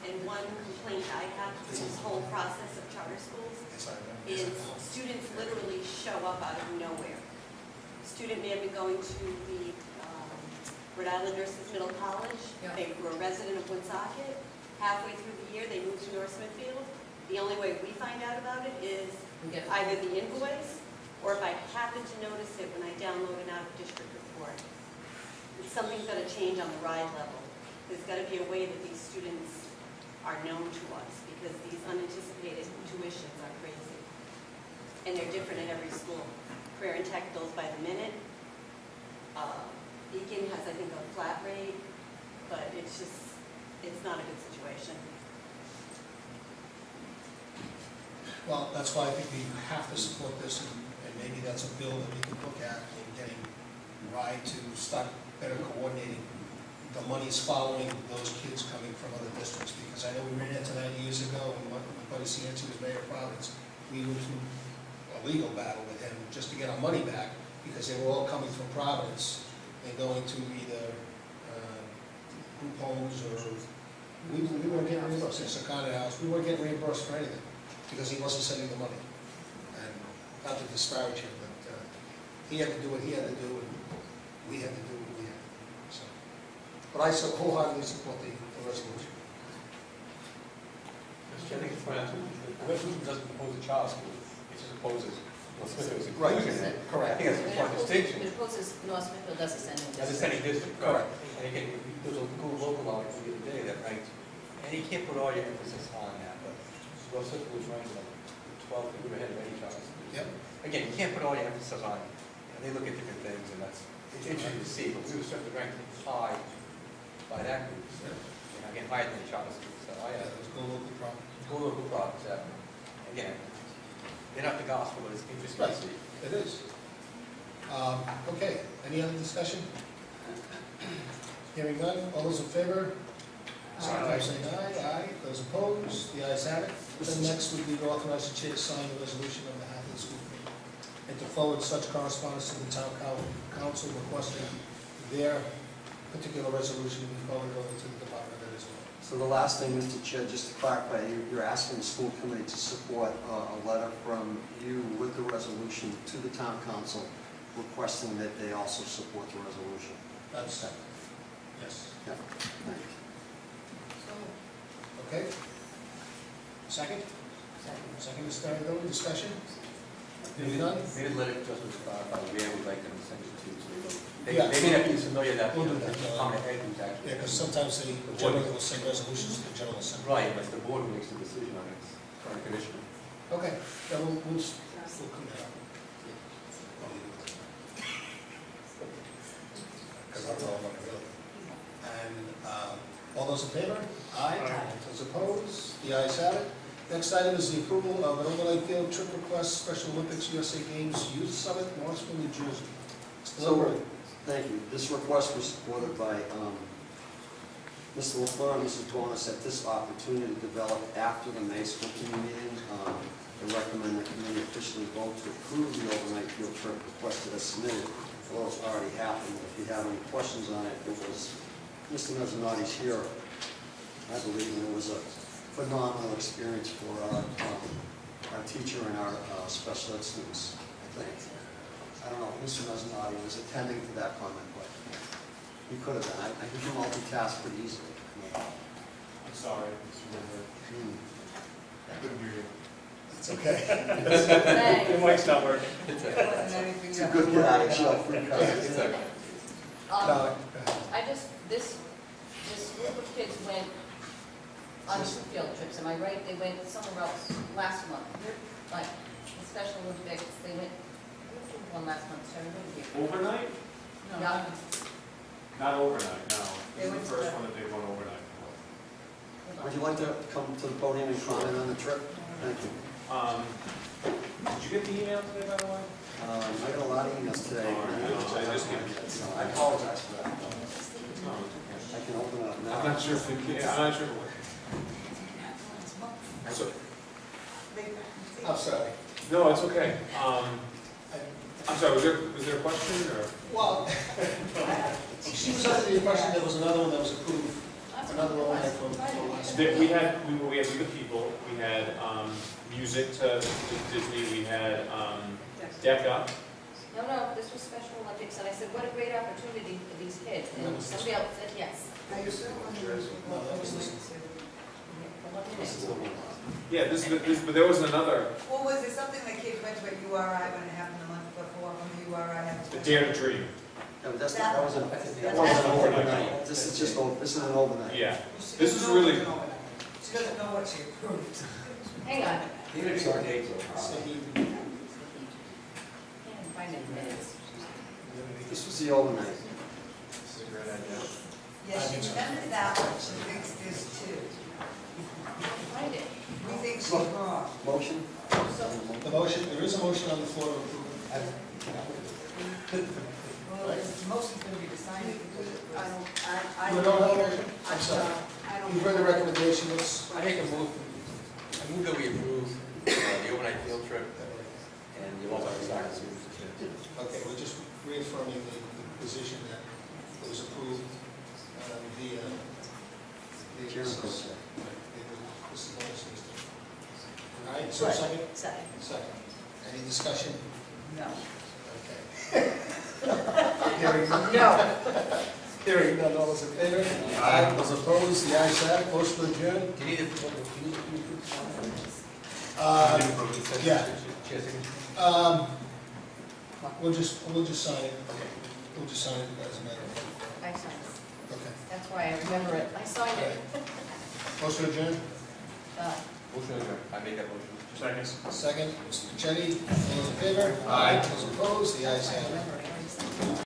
And one complaint I have with this whole process of charter schools is students literally show up out of nowhere. A student may have been going to the Rhode Island Nurses Middle College. Yeah. They were a resident of Woonsocket. Halfway through the year, they moved to North Smithfield. The only way we find out about it is either the invoice or if I happen to notice it when I download an out-of-district report. It's something's got to change on the ride level. There's got to be a way that these students are known to us, because these unanticipated tuitions are crazy. And they're different at every school. Career and Tech goes by the minute. Beacon has, I think, a flat rate, but it's not a good situation. Well, that's why I think we have to support this, and maybe that's a bill that we can look at in getting RIDE to start better coordinating the money's following those kids coming from other districts, because I know we ran into that years ago, when my buddy Cianci was mayor of Providence. We went through a legal battle with him just to get our money back, because they were all coming from Providence and going to either group homes or, we weren't getting reimbursed, in Sakana House, we weren't getting reimbursed for anything, because he wasn't sending the money. And not to disparage him, but he had to do what he had to do, and we had to do what we had to do, so. But I wholeheartedly support the resolution. Mr. Chair, I think it's point out, the resolution doesn't propose a child school, it just opposes North Smithfield's Right. inclusion in it. Correct. I think that's an important distinction. It opposes North Smithfield as a sending As a district. sending district. Correct. And again, there's a cool local law the other day that ranked, and you can't put all your emphasis on that, but North Smithfield was ranked like 12 feet ahead of any child school. Yep. Again, you can't put all your emphasis on, they look at different things, and it's interesting to see, but we were certainly ranked high by that group, so, again, higher than the child school, so Yeah, it was go local problem. go local products, again, they're not the gospel, but it's interesting to see. It is. Okay, any other discussion? Hearing none, all those in favor? Signify by saying aye. Aye. Those opposed, the ayes have it. Then next would be to authorize the chair to sign the resolution on behalf of the school committee and to forward such correspondence to the town council requesting their particular resolution to be forwarded over to the department head as well. So the last thing, Mr. Chair, just to clarify, you're asking the school committee to support a letter from you with the resolution to the town council requesting that they also support the resolution. That's it. Yes. Yeah. Thank you. Okay. Second? Second is Sterling, discussion? Hearing none? They did let it just clarify where we'd like them to send it to, so they Yeah. may not be familiar that, We'll do that. department head who's Yeah, actually. because sometimes they generally will send resolutions to the general assembly. Right, but the board makes the decision on its current condition. Okay, then we'll clean that up. Because that's all I'm gonna really. And, all those in favor? Aye. Those opposed? The ayes have it. Next item is the approval of an overnight field trip request, Special Olympics USA Games Youth Summit, Morrisville, New Jersey. Mr. Lambert. Thank you. This request was supported by Mr. LaFleur and Mrs. Torres at this opportunity developed after the May school committee meeting. I recommend the committee officially vote to approve the overnight field trip requested as submitted. Although it's already happened, if you have any questions on it, it was Mr. Mezzanotti's here, I believe, and it was a phenomenal experience for our teacher and our special ed students, I think. I don't know if Mr. Mezzanotti was attending to that comment, but he could have been. I think he multitasked pretty easily. I'm sorry, Mr. Member. I couldn't hear you. It's okay. Your mic's not working. It's a good get out of jail free card. It's okay. No, This group of kids went on two field trips, am I right? They went somewhere else last month, like the Special Olympics, they went, one last month, sorry, what did you? Overnight? No, Not overnight, no. They This is went the to first the- one that they went overnight. Would you like to come to the podium and comment on the trip? Thank you. Did you get the email today, by the way? I got a lot of emails today. I just can't. I apologize for that. No. I can open it up now. I'm not sure if it, yeah, I'm not sure. So, I'm sorry. no, it's okay. I'm sorry, was there a question or? Well, she was under the impression there was another one that was approved, another one from last We week. had other people, we had music to Disney, we had DECA. No, this was Special Olympics, and I said, what a great opportunity for these kids, and somebody else said yes. No, that was this. Yeah, but there was another, Well, was it something that kids went to at URI when it happened the month before, when the URI happened? the Dare to Dream. No, that wasn't an overnight. This is just, this is an overnight. Yeah, She this doesn't is know really, what's going on. She doesn't know what she approved. Hang on, Even if our dates are. So he- can't find it in minutes. This was the overnight. this is a great idea. Yes, she remembers that one, she thinks there's two. Find it. We think she's wrong. Motion? The motion, there is a motion on the floor of approval. Well, it's motion's gonna be to sign it because it was. You don't have a motion? I'm sorry. You've heard the recommendation, let's, I make a move, I move that we approve the overnight field trip and the multi-soccer students. okay, we're just reaffirming the position that it was approved via the. Chairman Coach. This is what it's used to. All right, so second? Second. Second. Any discussion? No. Okay. Hearing none? No. Hearing none, all those in favor? Aye. Those opposed, the ayes have it, motion to adjourn. Do you need a, do you approve Yeah. Chair signature? We'll just sign it. Okay. We'll just sign it as a matter of. I signed it. Okay. That's why I remember it. I signed it. Motion to adjourn? Motion adjourned. I make that motion. Seconds. Second, Mr. Chetti, all those in favor? Aye. Those opposed, the ayes have it.